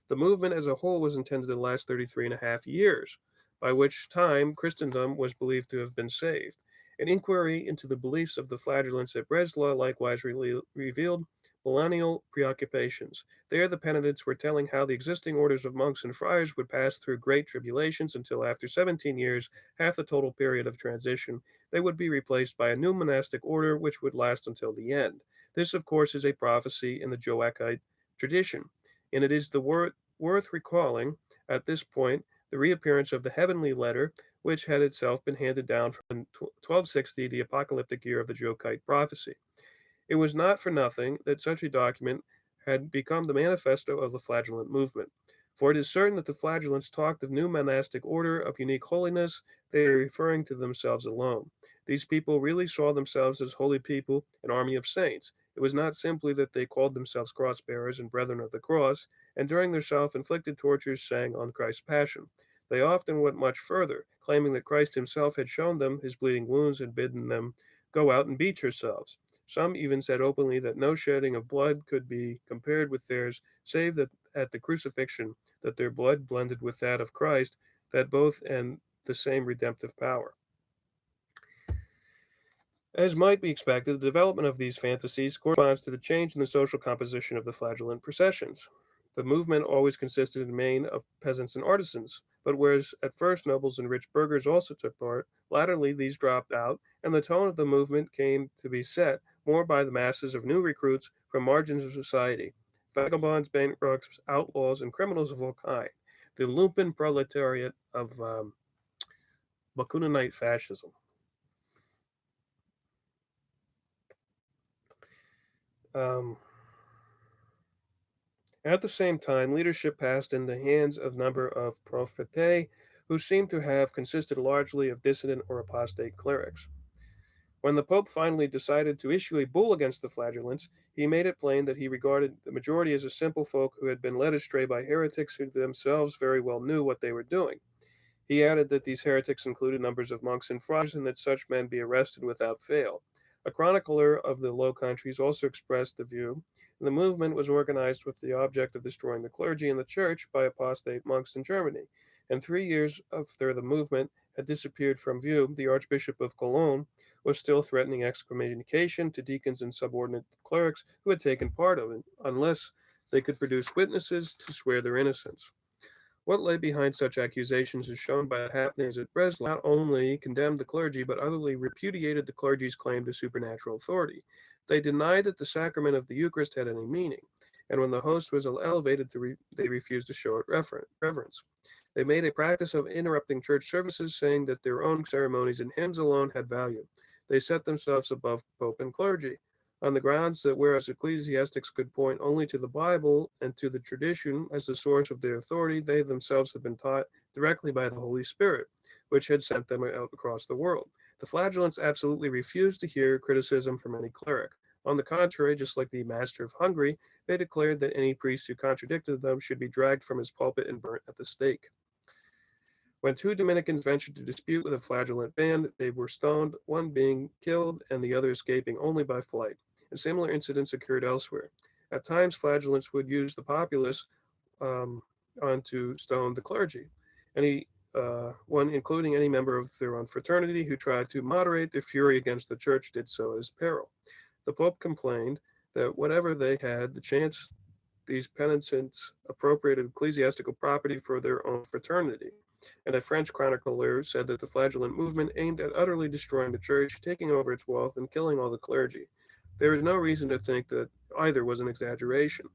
The movement as a whole was intended to last 33 and a half years, by which time Christendom was believed to have been saved. An inquiry into the beliefs of the flagellants at Breslau likewise revealed millennial preoccupations. There, the penitents were telling how the existing orders of monks and friars would pass through great tribulations until, after 17 years, half the total period of transition, they would be replaced by a new monastic order which would last until the end. This, of course, is a prophecy in the Joachite tradition, and it is worth recalling at this point the reappearance of the heavenly letter, which had itself been handed down from 1260, the apocalyptic year of the Joachite prophecy. It was not for nothing that such a document had become the manifesto of the flagellant movement. For it is certain that the flagellants talked of new monastic order of unique holiness, they are referring to themselves alone. These people really saw themselves as holy people, an army of saints. It was not simply that they called themselves cross bearers and brethren of the cross, and during their self inflicted tortures sang on Christ's passion. They often went much further, claiming that Christ himself had shown them his bleeding wounds and bidden them go out and beat yourselves. Some even said openly that no shedding of blood could be compared with theirs, save that at the crucifixion, that their blood blended with that of Christ, that both and the same redemptive power. As might be expected, the development of these fantasies corresponds to the change in the social composition of the flagellant processions. The movement always consisted in the main of peasants and artisans, but whereas at first nobles and rich burghers also took part, latterly these dropped out, and the tone of the movement came to be set more by the masses of new recruits from margins of society, vagabonds, bankrupts, outlaws, and criminals of all kinds, the lumpen proletariat of Bakuninite fascism. At the same time, leadership passed in the hands of a number of prophetae who seemed to have consisted largely of dissident or apostate clerics. When the Pope finally decided to issue a bull against the flagellants, he made it plain that he regarded the majority as a simple folk who had been led astray by heretics who themselves very well knew what they were doing. He added that these heretics included numbers of monks and friars, and that such men be arrested without fail. A chronicler of the Low Countries also expressed the view that the movement was organized with the object of destroying the clergy and the church by apostate monks in Germany. And 3 years after the movement had disappeared from view, the Archbishop of Cologne was still threatening excommunication to deacons and subordinate clerics who had taken part of it, unless they could produce witnesses to swear their innocence. What lay behind such accusations is shown by the happenings at Breslau. Not only condemned the clergy, but utterly repudiated the clergy's claim to supernatural authority. They denied that the sacrament of the Eucharist had any meaning, and when the host was elevated, they refused to show it reverence. They made a practice of interrupting church services, saying that their own ceremonies and hymns alone had value. They set themselves above pope and clergy, on the grounds that whereas ecclesiastics could point only to the Bible and to the tradition as the source of their authority, they themselves had been taught directly by the Holy Spirit, which had sent them out across the world. The flagellants absolutely refused to hear criticism from any cleric. On the contrary, just like the master of Hungary, they declared that any priest who contradicted them should be dragged from his pulpit and burnt at the stake. When two Dominicans ventured to dispute with a flagellant band, they were stoned, one being killed and the other escaping only by flight. And similar incidents occurred elsewhere. At times, flagellants would use the populace on to stone the clergy. One, including any member of their own fraternity who tried to moderate their fury against the church, did so at his peril. The Pope complained that whatever they had the chance, these penitents appropriated ecclesiastical property for their own fraternity. And a French chronicler said that the flagellant movement aimed at utterly destroying the church, taking over its wealth, and killing all the clergy. There is no reason to think that either was an exaggeration.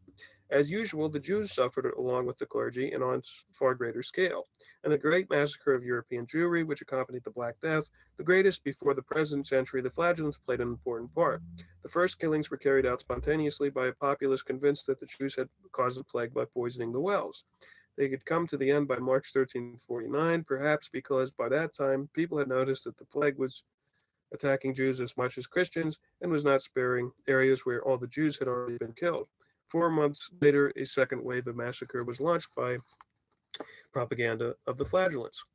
As usual, the Jews suffered along with the clergy and on far greater scale. And the great massacre of European Jewry, which accompanied the Black Death, the greatest before the present century, the flagellants played an important part. The first killings were carried out spontaneously by a populace convinced that the Jews had caused the plague by poisoning the wells. They could come to the end by March 1349, perhaps because by that time people had noticed that the plague was attacking Jews as much as Christians and was not sparing areas where all the Jews had already been killed. 4 months later, a second wave of massacre was launched by propaganda of the flagellants.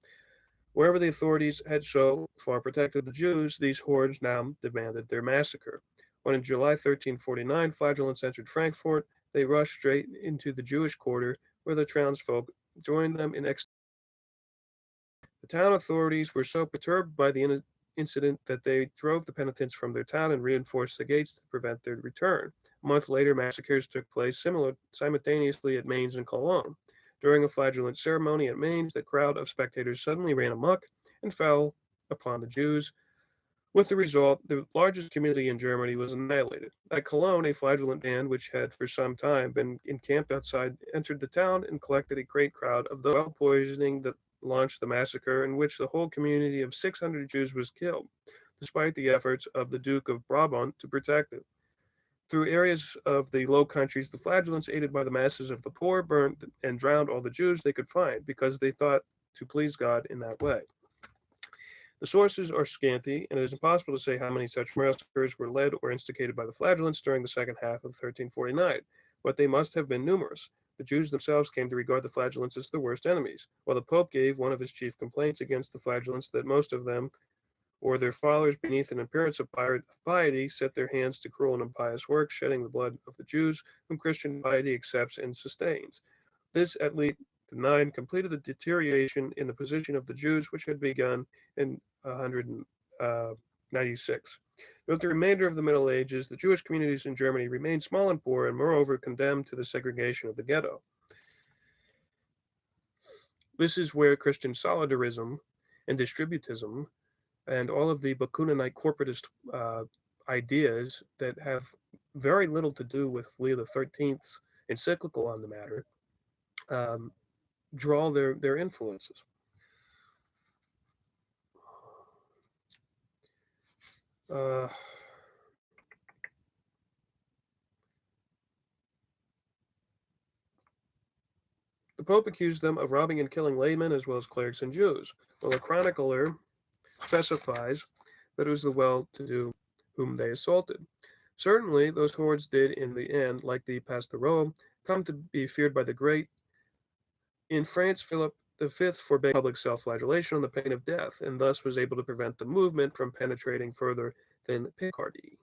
Wherever the authorities had so far protected the Jews, these hordes now demanded their massacre. When in July 1349 flagellants entered Frankfurt, they rushed straight into the Jewish quarter, where the townsfolk joined them in ecstasy. The town authorities were so perturbed by the incident that they drove the penitents from their town and reinforced the gates to prevent their return. A month later, massacres took place simultaneously at Mainz and Cologne. During a flagellant ceremony at Mainz, the crowd of spectators suddenly ran amok and fell upon the Jews. With the result, the largest community in Germany was annihilated. At Cologne, a flagellant band, which had for some time been encamped outside, entered the town and collected a great crowd of the well poisoning that launched the massacre, in which the whole community of 600 Jews was killed, despite the efforts of the Duke of Brabant to protect it. Through areas of the Low Countries, the flagellants, aided by the masses of the poor, burnt and drowned all the Jews they could find, because they thought to please God in that way. The sources are scanty, and it is impossible to say how many such massacres were led or instigated by the Flagellants during the second half of 1349, but they must have been numerous. The Jews themselves came to regard the Flagellants as the worst enemies, while the Pope gave one of his chief complaints against the Flagellants that most of them, or their followers beneath an appearance of piety, set their hands to cruel and impious works, shedding the blood of the Jews, whom Christian piety accepts and sustains. This, at least 9, completed the deterioration in the position of the Jews, which had begun in 196. Throughout the remainder of the Middle Ages, the Jewish communities in Germany remained small and poor, and moreover condemned to the segregation of the ghetto. This is where Christian solidarism and distributism and all of the Bakuninite corporatist ideas that have very little to do with Leo XIII's encyclical on the matter um, draw their influences. Uh, the Pope accused them of robbing and killing laymen as well as clerics and Jews, while a chronicler specifies that it was the well-to-do whom they assaulted. Certainly, those hordes did, in the end, like the Pastoreaux, come to be feared by the great. In France, Philip V forbade public self-flagellation on the pain of death, and thus was able to prevent the movement from penetrating further than Picardy.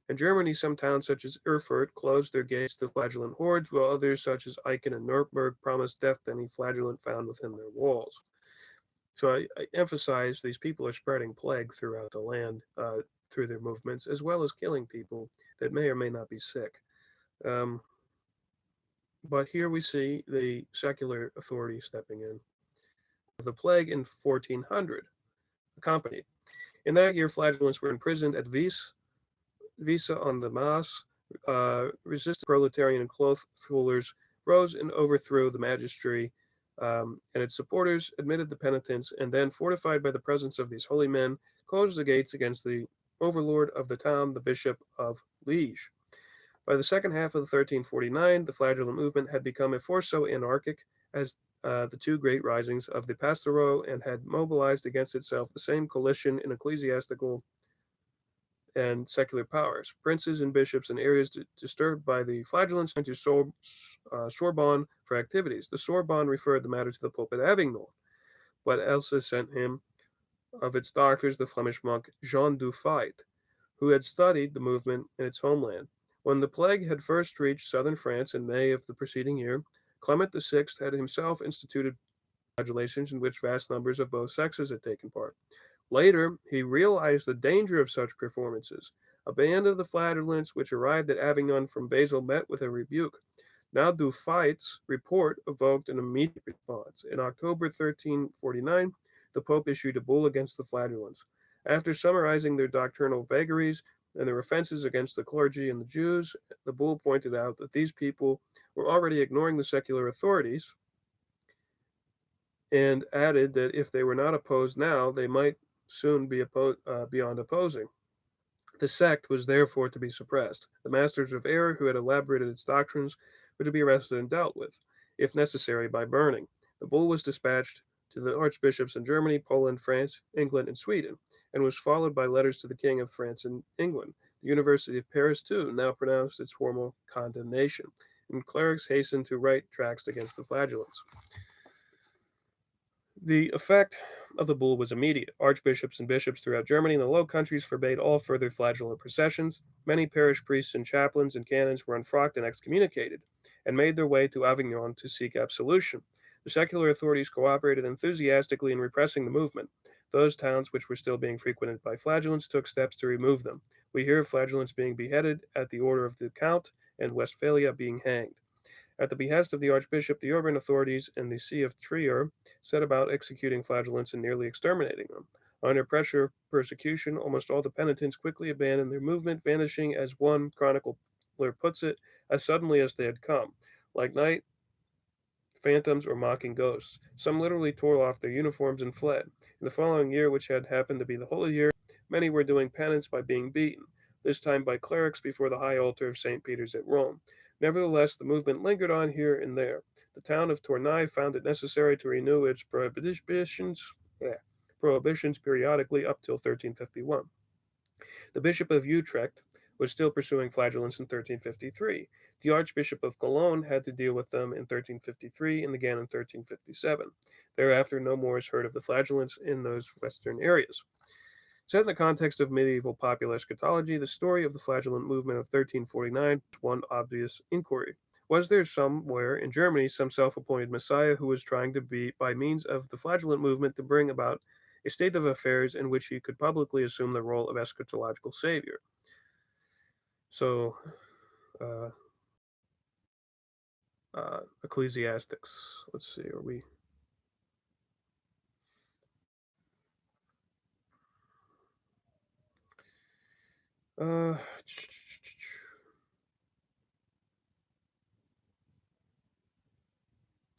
In Germany, some towns such as Erfurt closed their gates to flagellant hordes, while others such as Aachen and Nuremberg promised death to any flagellant found within their walls. So I emphasize these people are spreading plague throughout the land through their movements, as well as killing people that may or may not be sick. But here we see the secular authority stepping in. The plague in 1400 accompanied. In that year, flagellants were imprisoned at Visa on the Maas. Resistant proletarian and cloth rulers rose and overthrew the magistracy, and its supporters admitted the penitents, and then, fortified by the presence of these holy men, closed the gates against the overlord of the town, the Bishop of Liege. By the second half of 1349, the flagellant movement had become a force so anarchic as the two great risings of the Pastoreaux, and had mobilized against itself the same coalition in ecclesiastical and secular powers. Princes and bishops in areas disturbed by the flagellants went to Sorbonne for activities. The Sorbonne referred the matter to the Pope at Avignon, but Elsa sent him of its doctors the Flemish monk Jean du Fait, who had studied the movement in its homeland. When the plague had first reached southern France in May of the preceding year, Clement VI had himself instituted flagellations in which vast numbers of both sexes had taken part. Later, he realized the danger of such performances. A band of the flagellants which arrived at Avignon from Basel met with a rebuke. Now du Fait's report evoked an immediate response. In October 1349, the Pope issued a bull against the flagellants. After summarizing their doctrinal vagaries and their offenses against the clergy and the Jews, the bull pointed out that these people were already ignoring the secular authorities, and added that if they were not opposed now, they might soon be beyond opposing. The sect was therefore to be suppressed. The masters of error who had elaborated its doctrines were to be arrested and dealt with, if necessary, by burning. The bull was dispatched to the archbishops in Germany, Poland, France, England, and Sweden, and was followed by letters to the King of France and England. The University of Paris, too, now pronounced its formal condemnation, and clerics hastened to write tracts against the flagellants. The effect of the bull was immediate. Archbishops and bishops throughout Germany and the Low Countries forbade all further flagellant processions. Many parish priests and chaplains and canons were unfrocked and excommunicated, and made their way to Avignon to seek absolution. The secular authorities cooperated enthusiastically in repressing the movement. Those towns which were still being frequented by flagellants took steps to remove them. We hear of flagellants being beheaded at the order of the Count, and Westphalia being hanged. At the behest of the archbishop, the urban authorities and the see of Trier set about executing flagellants and nearly exterminating them. Under pressure of persecution, almost all the penitents quickly abandoned their movement, vanishing, as one chronicler puts it, as suddenly as they had come, like night phantoms or mocking ghosts. Some literally tore off their uniforms and fled. In the following year, which had happened to be the Holy Year, many were doing penance by being beaten, this time by clerics before the high altar of St. Peter's at Rome. Nevertheless, the movement lingered on here and there. The town of Tournai found it necessary to renew its prohibitions. prohibitions periodically up till 1351. The Bishop of Utrecht was still pursuing flagellants in 1353. The Archbishop of Cologne had to deal with them in 1353 and again in 1357. Thereafter, no more is heard of the flagellants in those western areas. Set in the context of medieval popular eschatology, the story of the flagellant movement of 1349 is one obvious inquiry. Was there somewhere in Germany some self appointed Messiah who was trying to be, by means of the flagellant movement, to bring about a state of affairs in which he could publicly assume the role of eschatological savior? So, uh, Ecclesiastics. Let's see, are we. Uh,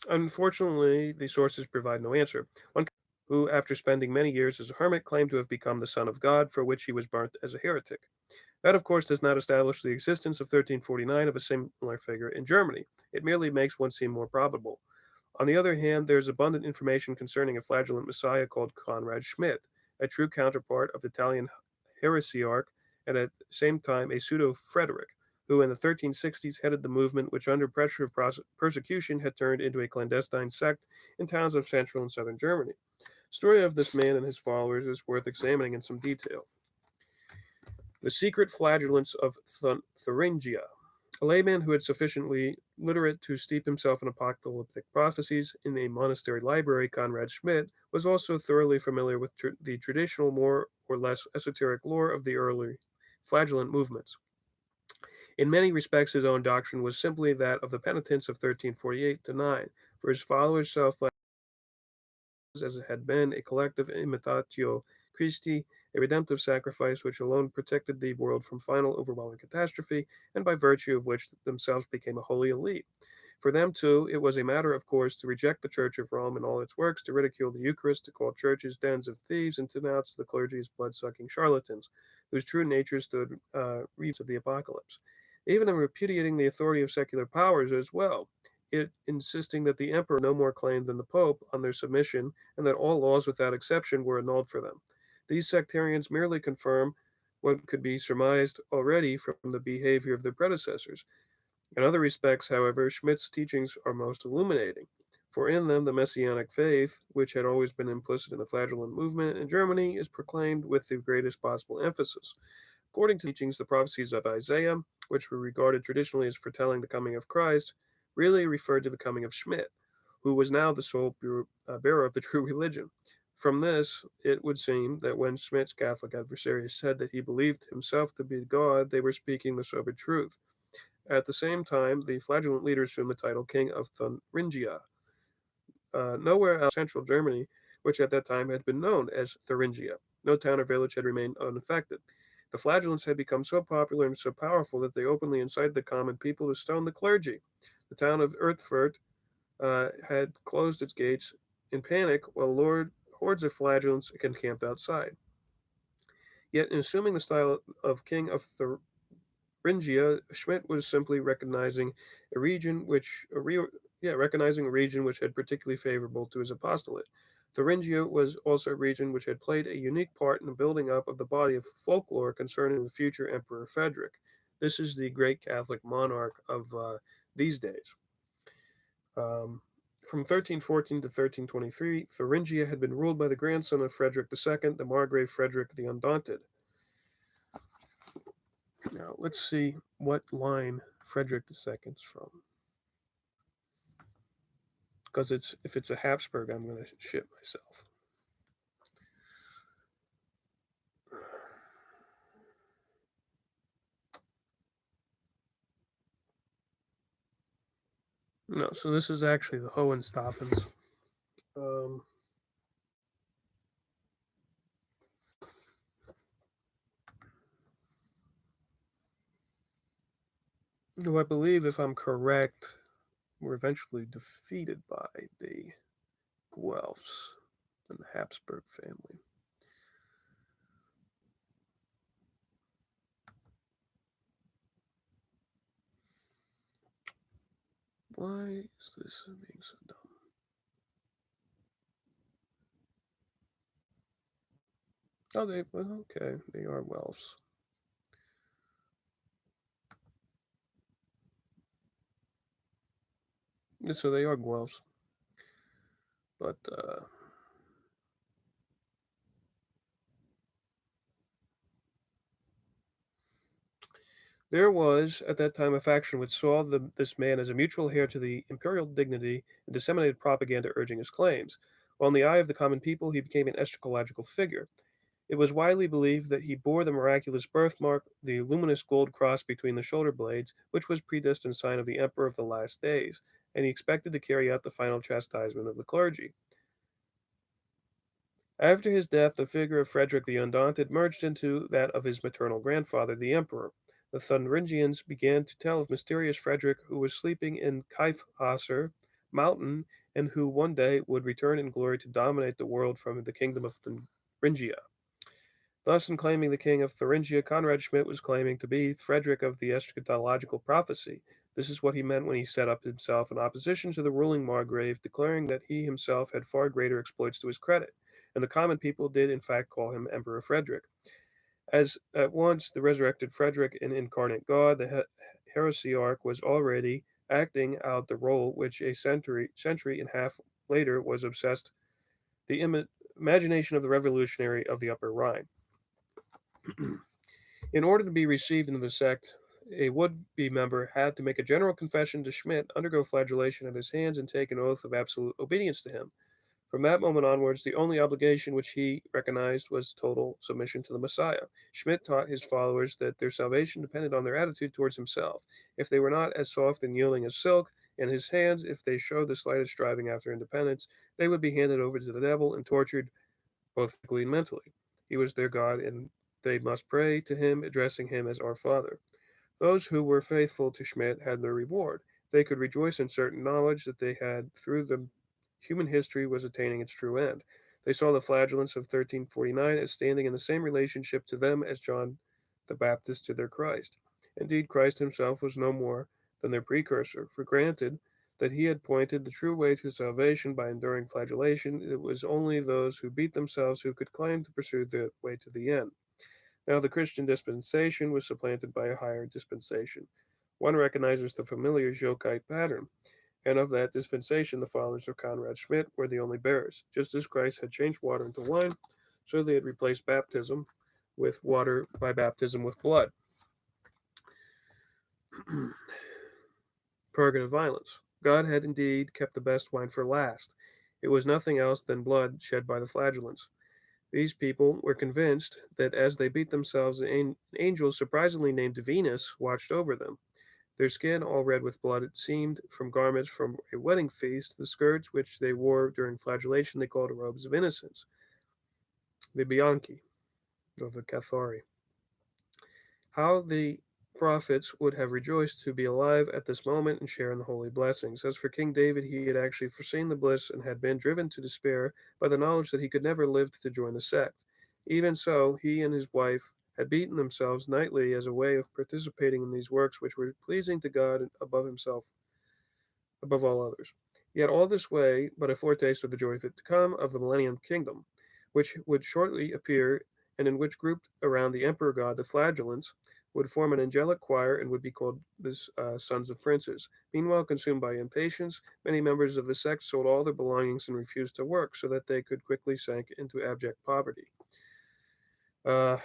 Unfortunately, the sources provide no answer. One who, after spending many years as a hermit, claimed to have become the Son of God, for which he was burnt as a heretic. That, of course, does not establish the existence of 1349 of a similar figure in Germany. It merely makes one seem more probable. On the other hand, there is abundant information concerning a flagellant messiah called Konrad Schmidt, a true counterpart of the Italian heresiarch and at the same time a pseudo Frederick, who in the 1360s headed the movement which, under pressure of persecution, had turned into a clandestine sect in towns of central and southern Germany. The story of this man and his followers is worth examining in some detail. The secret flagellants of Thuringia. A layman who had sufficiently literate to steep himself in apocalyptic prophecies in a monastery library, Konrad Schmidt, was also thoroughly familiar with the traditional, more or less esoteric lore of the early flagellant movements. In many respects, his own doctrine was simply that of the penitents of 1348 to 9, for his followers saw as it had been a collective imitatio Christi, a redemptive sacrifice which alone protected the world from final overwhelming catastrophe, and by virtue of which themselves became a holy elite. For them, too, it was a matter of course to reject the Church of Rome and all its works, to ridicule the Eucharist, to call churches dens of thieves, and to denounce the clergy as blood-sucking charlatans, whose true nature stood reefs of the apocalypse. Even in repudiating the authority of secular powers as well, it insisting that the emperor no more claimed than the pope on their submission, and that all laws without exception were annulled for them. These sectarians merely confirm what could be surmised already from the behavior of their predecessors. In other respects, however, Schmidt's teachings are most illuminating, for in them the messianic faith, which had always been implicit in the flagellant movement in Germany, is proclaimed with the greatest possible emphasis. According to teachings, the prophecies of Isaiah, which were regarded traditionally as foretelling the coming of Christ, really referred to the coming of Schmidt, who was now the sole bearer of the true religion. From this, it would seem that when Schmidt's Catholic adversaries said that he believed himself to be God, they were speaking the sober truth. At the same time, the flagellant leaders assumed the title King of Thuringia. Nowhere else in central Germany, which at that time had been known as Thuringia, no town or village had remained unaffected. The flagellants had become so popular and so powerful that they openly incited the common people to stone the clergy. The town of Erfurt had closed its gates in panic while hordes of flagellants encamped outside. Yet, in assuming the style of king of Thuringia, Schmidt was simply recognizing a region recognizing a region which had particularly favorable to his apostolate. Thuringia was also a region which had played a unique part in the building up of the body of folklore concerning the future Emperor Frederick. This is the great Catholic monarch of these days. From 1314 to 1323, Thuringia had been ruled by the grandson of Frederick II, the Margrave Frederick the Undaunted. Now, let's see what line Frederick II's from. Because if it's a Habsburg, I'm going to shit myself. No, so this is actually the Hohenstaufens. Who I believe, if I'm correct, were eventually defeated by the Guelphs and the Habsburg family. Why is this being so dumb? Oh, they well, okay. They are Welfs. Yeah, so they are Guelphs. But there was at that time a faction which saw this man as a mutual heir to the imperial dignity and disseminated propaganda urging his claims. While in the eye of the common people, he became an eschatological figure. It was widely believed that he bore the miraculous birthmark, the luminous gold cross between the shoulder blades, which was predestined sign of the emperor of the last days, and he expected to carry out the final chastisement of the clergy. After his death, the figure of Frederick the Undaunted merged into that of his maternal grandfather, the emperor. The Thuringians began to tell of mysterious Frederick who was sleeping in Kaifhasser mountain and who one day would return in glory to dominate the world from the kingdom of Thuringia. Thus, in claiming the king of Thuringia, Konrad Schmidt was claiming to be Frederick of the eschatological prophecy. This is what he meant when he set up himself in opposition to the ruling Margrave, declaring that he himself had far greater exploits to his credit, and the common people did in fact call him Emperor Frederick. As at once the resurrected Frederick and incarnate God, the heresiarch was already acting out the role which a century and a half later was obsessed the imagination of the revolutionary of the Upper Rhine. In order to be received into the sect, a would be member had to make a general confession to Schmidt, undergo flagellation at his hands, and take an oath of absolute obedience to him. From that moment onwards, the only obligation which he recognized was total submission to the Messiah. Schmidt taught his followers that their salvation depended on their attitude towards himself. If they were not as soft and yielding as silk, in his hands, if they showed the slightest striving after independence, they would be handed over to the devil and tortured both physically and mentally. He was their God, and they must pray to him, addressing him as our Father. Those who were faithful to Schmidt had their reward. They could rejoice in certain knowledge that they had, through them, human history was attaining its true end. They saw the flagellants of 1349 as standing in the same relationship to them as John the Baptist to their Christ. Indeed, Christ himself was no more than their precursor, for granted that he had pointed the true way to salvation by enduring flagellation, it was only those who beat themselves who could claim to pursue the way to the end. Now, the Christian dispensation was supplanted by a higher dispensation. One recognizes the familiar Jokite pattern, and of that dispensation, the followers of Konrad Schmidt were the only bearers. Just as Christ had changed water into wine, so they had replaced baptism with water by baptism with blood. Purgative violence. God had indeed kept the best wine for last. It was nothing else than blood shed by the flagellants. These people were convinced that as they beat themselves, an angel surprisingly named Venus watched over them. Their skin all red with blood, it seemed, from garments from a wedding feast, the skirts which they wore during flagellation they called robes of innocence, the Bianchi, of the Cathari. How the prophets would have rejoiced to be alive at this moment and share in the holy blessings. As for King David, he had actually foreseen the bliss and had been driven to despair by the knowledge that he could never live to join the sect. Even so, he and his wife had beaten themselves nightly as a way of participating in these works which were pleasing to God and above himself, above all others. Yet all this way, but a foretaste of the joy to come of the millennium kingdom, which would shortly appear, and in which, grouped around the emperor god, the flagellants, would form an angelic choir and would be called the sons of princes. Meanwhile, consumed by impatience, many members of the sect sold all their belongings and refused to work, so that they could quickly sink into abject poverty. Uh,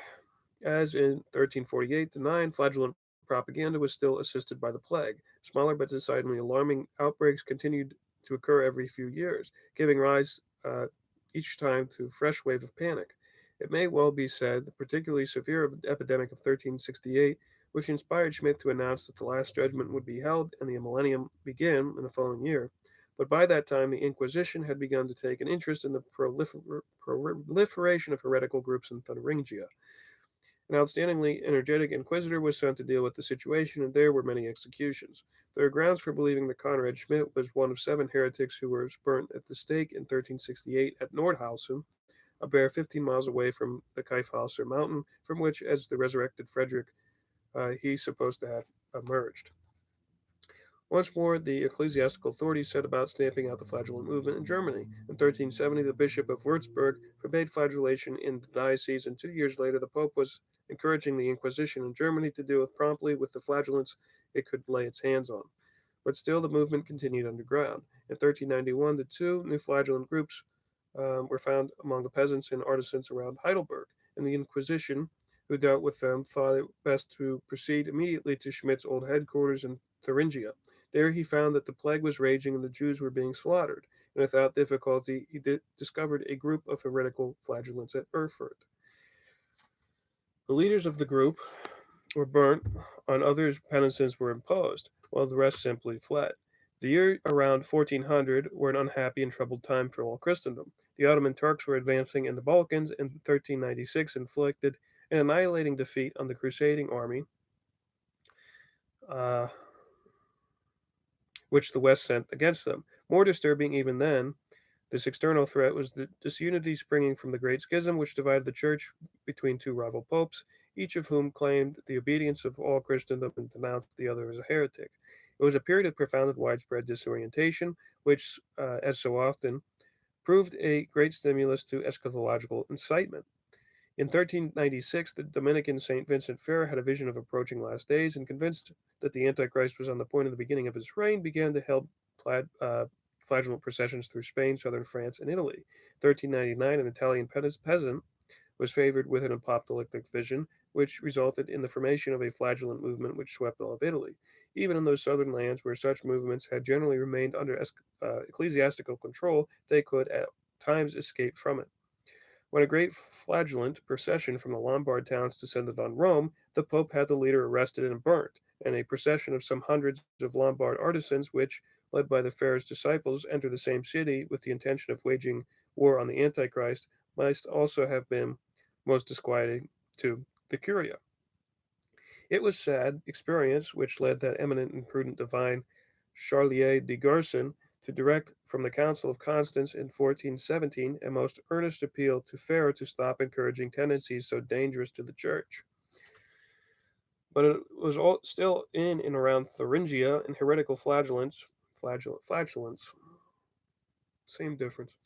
as in 1348 to 9, flagellant propaganda was still assisted by the plague. Smaller but decidedly alarming outbreaks continued to occur every few years, giving rise each time to a fresh wave of panic. It may well be said the particularly severe epidemic of 1368, which inspired Schmidt to announce that the Last Judgment would be held and the millennium begin in the following year. But by that time, the Inquisition had begun to take an interest in the proliferation of heretical groups in Thuringia. An outstandingly energetic inquisitor was sent to deal with the situation, and there were many executions. There are grounds for believing that Konrad Schmidt was one of 7 heretics who were burnt at the stake in 1368 at Nordhausen, a bare 15 miles away from the Kaifhauser mountain, from which, as the resurrected Frederick, he's supposed to have emerged. Once more, the ecclesiastical authorities set about stamping out the flagellant movement in Germany. In 1370, the Bishop of Würzburg forbade flagellation in the diocese, and 2 years later, the Pope was encouraging the Inquisition in Germany to deal promptly with the flagellants it could lay its hands on. But still, the movement continued underground. In 1391, the two new flagellant groups were found among the peasants and artisans around Heidelberg, and the Inquisition, who dealt with them, thought it best to proceed immediately to Schmidt's old headquarters in Thuringia. There he found that the plague was raging and the Jews were being slaughtered, and without difficulty he discovered a group of heretical flagellants at Erfurt. The leaders of the group were burnt, on others penances were imposed, while the rest simply fled. The year around 1400 were an unhappy and troubled time for all Christendom. The Ottoman Turks were advancing in the Balkans, and in 1396 inflicted an annihilating defeat on the crusading army, uh, which the West sent against them. More disturbing even then, this external threat was the disunity springing from the Great Schism, which divided the Church between two rival popes, each of whom claimed the obedience of all Christendom and denounced the other as a heretic. It was a period of profound and widespread disorientation, which, as so often, proved a great stimulus to eschatological incitement. In 1396, the Dominican St. Vincent Ferrer had a vision of approaching last days and, convinced that the Antichrist was on the point of the beginning of his reign, began to help flagellant processions through Spain, southern France, and Italy. 1399, an Italian peasant was favored with an apocalyptic vision, which resulted in the formation of a flagellant movement which swept all of Italy. Even in those southern lands where such movements had generally remained under ecclesiastical control, they could at times escape from it. When a great flagellant procession from the Lombard towns descended on Rome, the Pope had the leader arrested and burnt, and a procession of some hundreds of Lombard artisans, which, led by the Ferrer's disciples, entered the same city with the intention of waging war on the Antichrist, must also have been most disquieting to the Curia. It was sad experience which led that eminent and prudent divine Charlier de Garson to direct from the Council of Constance in 1417 a most earnest appeal to Ferrer to stop encouraging tendencies so dangerous to the Church. But it was all still in and around Thuringia, and heretical flagellants, same difference.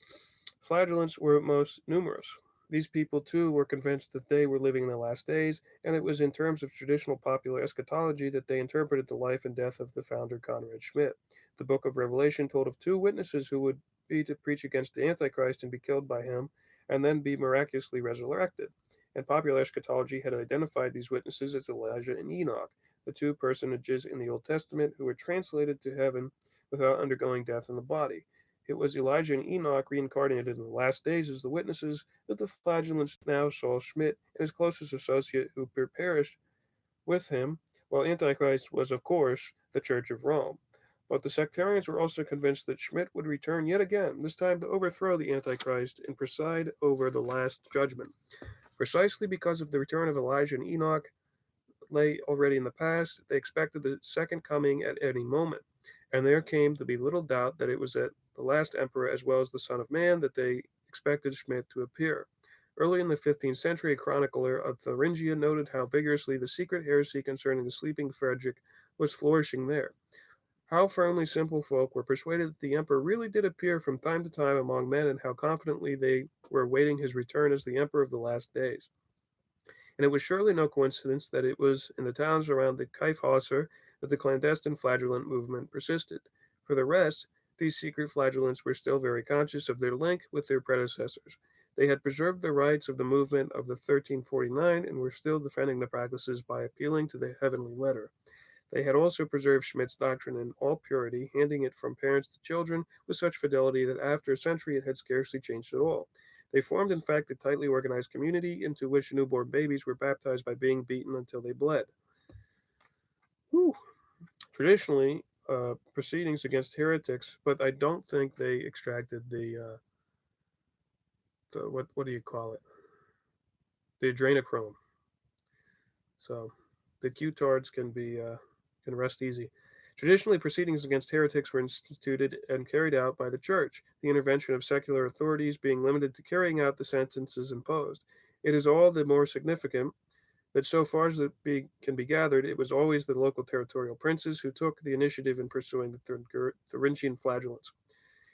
Flagellants were most numerous. These people, too, were convinced that they were living in the last days, and it was in terms of traditional popular eschatology that they interpreted the life and death of the founder Konrad Schmidt. The book of Revelation told of two witnesses who would be to preach against the Antichrist and be killed by him, and then be miraculously resurrected. And popular eschatology had identified these witnesses as Elijah and Enoch, the two personages in the Old Testament who were translated to heaven without undergoing death in the body. It was Elijah and Enoch reincarnated in the last days as the witnesses that the flagellants now saw Schmidt and his closest associate who perished with him, while Antichrist was, of course, the Church of Rome. But the sectarians were also convinced that Schmidt would return yet again, this time to overthrow the Antichrist and preside over the last judgment. Precisely because of the return of Elijah and Enoch lay already in the past, they expected the second coming at any moment. And there came to be little doubt that it was at the last emperor as well as the Son of Man that they expected Schmidt to appear. Early in the 15th century, a chronicler of Thuringia noted how vigorously the secret heresy concerning the sleeping Frederick was flourishing there. How firmly simple folk were persuaded that the emperor really did appear from time to time among men, and how confidently they were awaiting his return as the emperor of the last days. And it was surely no coincidence that it was in the towns around the Kaifhauser that the clandestine flagellant movement persisted. For the rest, these secret flagellants were still very conscious of their link with their predecessors. They had preserved the rights of the movement of the 1349 and were still defending the practices by appealing to the heavenly letter. They had also preserved Schmidt's doctrine in all purity, handing it from parents to children with such fidelity that after a century it had scarcely changed at all. They formed, in fact, a tightly organized community into which newborn babies were baptized by being beaten until they bled. Whew. Traditionally, proceedings against heretics, but I don't think they extracted the what do you call it? The adrenochrome. So the Q-tards can rest easy. Traditionally, proceedings against heretics were instituted and carried out by the Church, the intervention of secular authorities being limited to carrying out the sentences imposed. It is all the more significant that so far as can be gathered, it was always the local territorial princes who took the initiative in pursuing the Thuringian flagellants.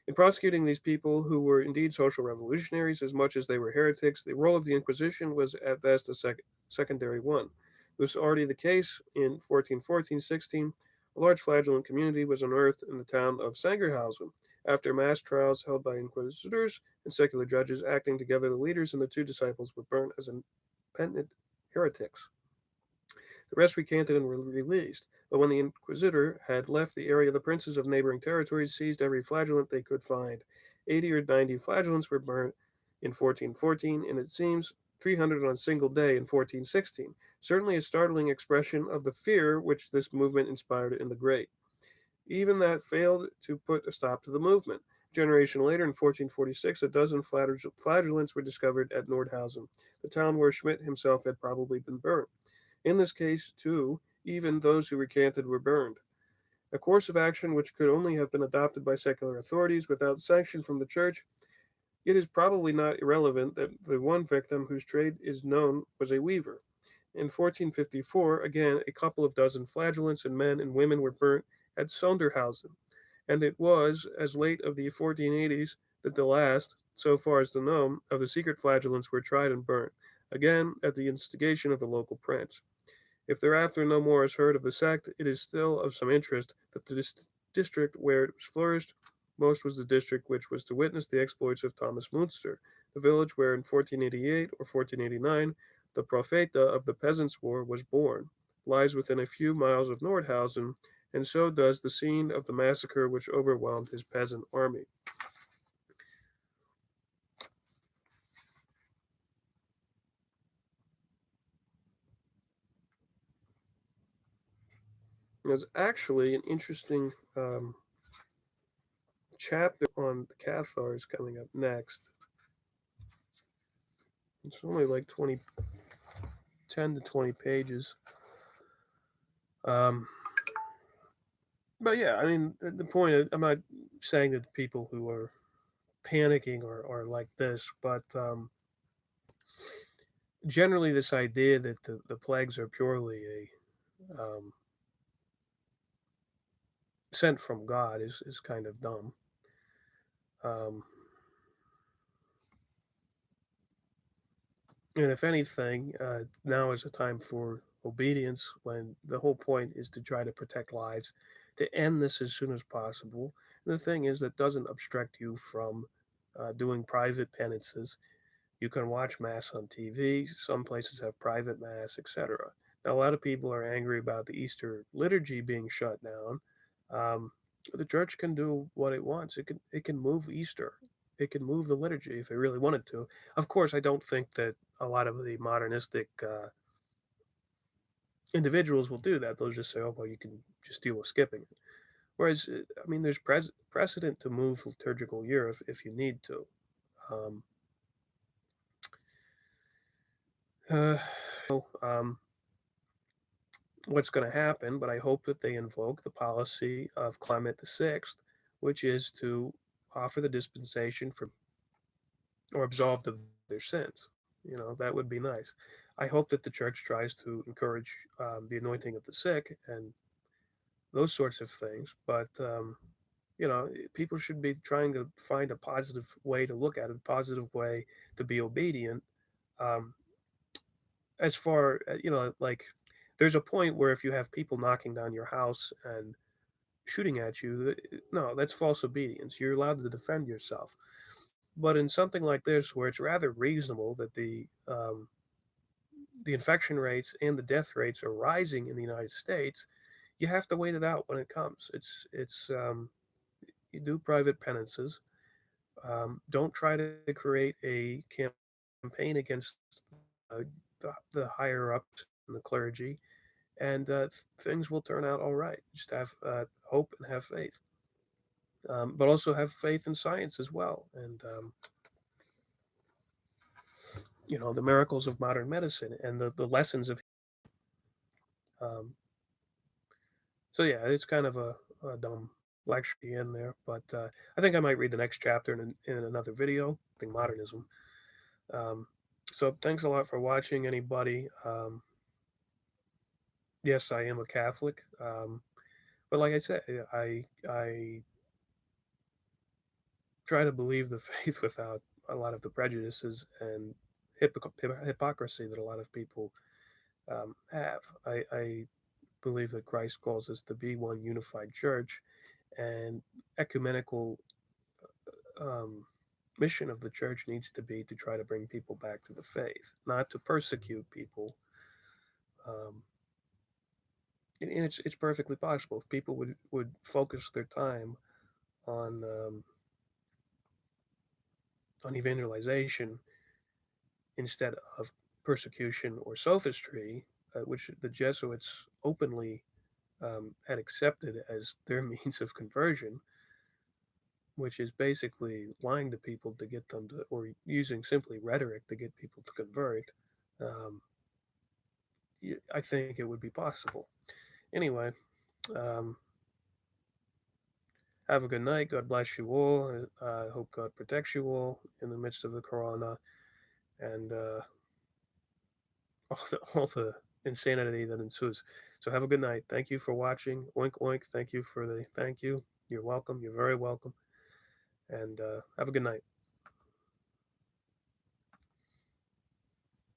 In prosecuting these people, who were indeed social revolutionaries as much as they were heretics, the role of the Inquisition was at best a secondary one. This was already the case in 1414-16. A large flagellant community was unearthed in the town of Sangerhausen. After mass trials held by inquisitors and secular judges acting together, the leaders and the two disciples were burnt as impenitent heretics. The rest recanted and were released. But when the Inquisitor had left the area, the princes of neighboring territories seized every flagellant they could find. 80 or 90 flagellants were burnt in 1414, and it seems 300 on a single day in 1416. Certainly a startling expression of the fear which this movement inspired in the Great. Even that failed to put a stop to the movement. A generation later, in 1446, a dozen flagellants were discovered at Nordhausen, the town where Schmidt himself had probably been burnt. In this case, too, even those who recanted were burned. A course of action which could only have been adopted by secular authorities without sanction from the Church. It is probably not irrelevant that the one victim whose trade is known was a weaver. In 1454, again, a couple of dozen flagellants and men and women were burnt at Sonderhausen, and it was as late of the 1480s that the last, so far as the known, of the secret flagellants were tried and burnt, again at the instigation of the local prince. If thereafter no more is heard of the sect, it is still of some interest that the district where it flourished most was the district which was to witness the exploits of Thomas Munster, the village where in 1488 or 1489 the Profeta of the Peasants' War was born, lies within a few miles of Nordhausen, and so does the scene of the massacre which overwhelmed his peasant army. There's actually an interesting chapter on the Cathars coming up next. It's only like 10 to 20 pages. Um, but yeah, I mean, the point, I'm not saying that people who are panicking are like this, but generally, this idea that the plagues are purely sent from God is kind of dumb. Um, and if anything, now is a time for obedience when the whole point is to try to protect lives, to end this as soon as possible. And the thing is, that doesn't obstruct you from doing private penances. You can watch Mass on TV. Some places have private Mass, etc. Now, a lot of people are angry about the Easter liturgy being shut down. Um, the church can do what it wants. It can move Easter. It can move the liturgy if it really wanted to. Of course, I don't think that a lot of the modernistic individuals will do that. They'll just say, "Oh, well, you can just deal with skipping it." Whereas, I mean, there's precedent to move liturgical year if you need to. Um, uh, so, what's going to happen, but I hope that they invoke the policy of Clement VI, which is to offer the dispensation for or absolve them of their sins. That would be nice. I hope that the church tries to encourage the anointing of the sick and those sorts of things, but people should be trying to find a positive way to look at it, a positive way to be obedient. Um, as far like there's a point where if you have people knocking down your house and shooting at you, no, that's false obedience. You're allowed to defend yourself. But in something like this, where it's rather reasonable that the infection rates and the death rates are rising in the United States, you have to wait it out when it comes. It's you do private penances. Don't try to create a campaign against uh, the higher ups and the clergy, and things will turn out all right. Just have hope and have faith, but also have faith in science as well, and the miracles of modern medicine and the lessons of. Um, so yeah, it's kind of a dumb lecture at the end there, but I think I might read the next chapter in another video. I think modernism. Um, so thanks a lot for watching, anybody. Yes, I am a Catholic, but like I said, I try to believe the faith without a lot of the prejudices and hypocrisy that a lot of people have. I believe that Christ calls us to be one unified church, and ecumenical um, mission of the church needs to be to try to bring people back to the faith, not to persecute people. Um, and it's perfectly possible if people would focus their time on um, on evangelization instead of persecution or sophistry, which the Jesuits openly had accepted as their means of conversion, which is basically lying to people to get them to, or using simply rhetoric to get people to convert. Um, I think it would be possible. Anyway, um, have a good night. God bless you all. I hope God protects you all in the midst of the corona and all the insanity that ensues. So have a good night. Thank you for watching. Oink oink. Thank you for the thank you. You're welcome. You're very welcome. And have a good night.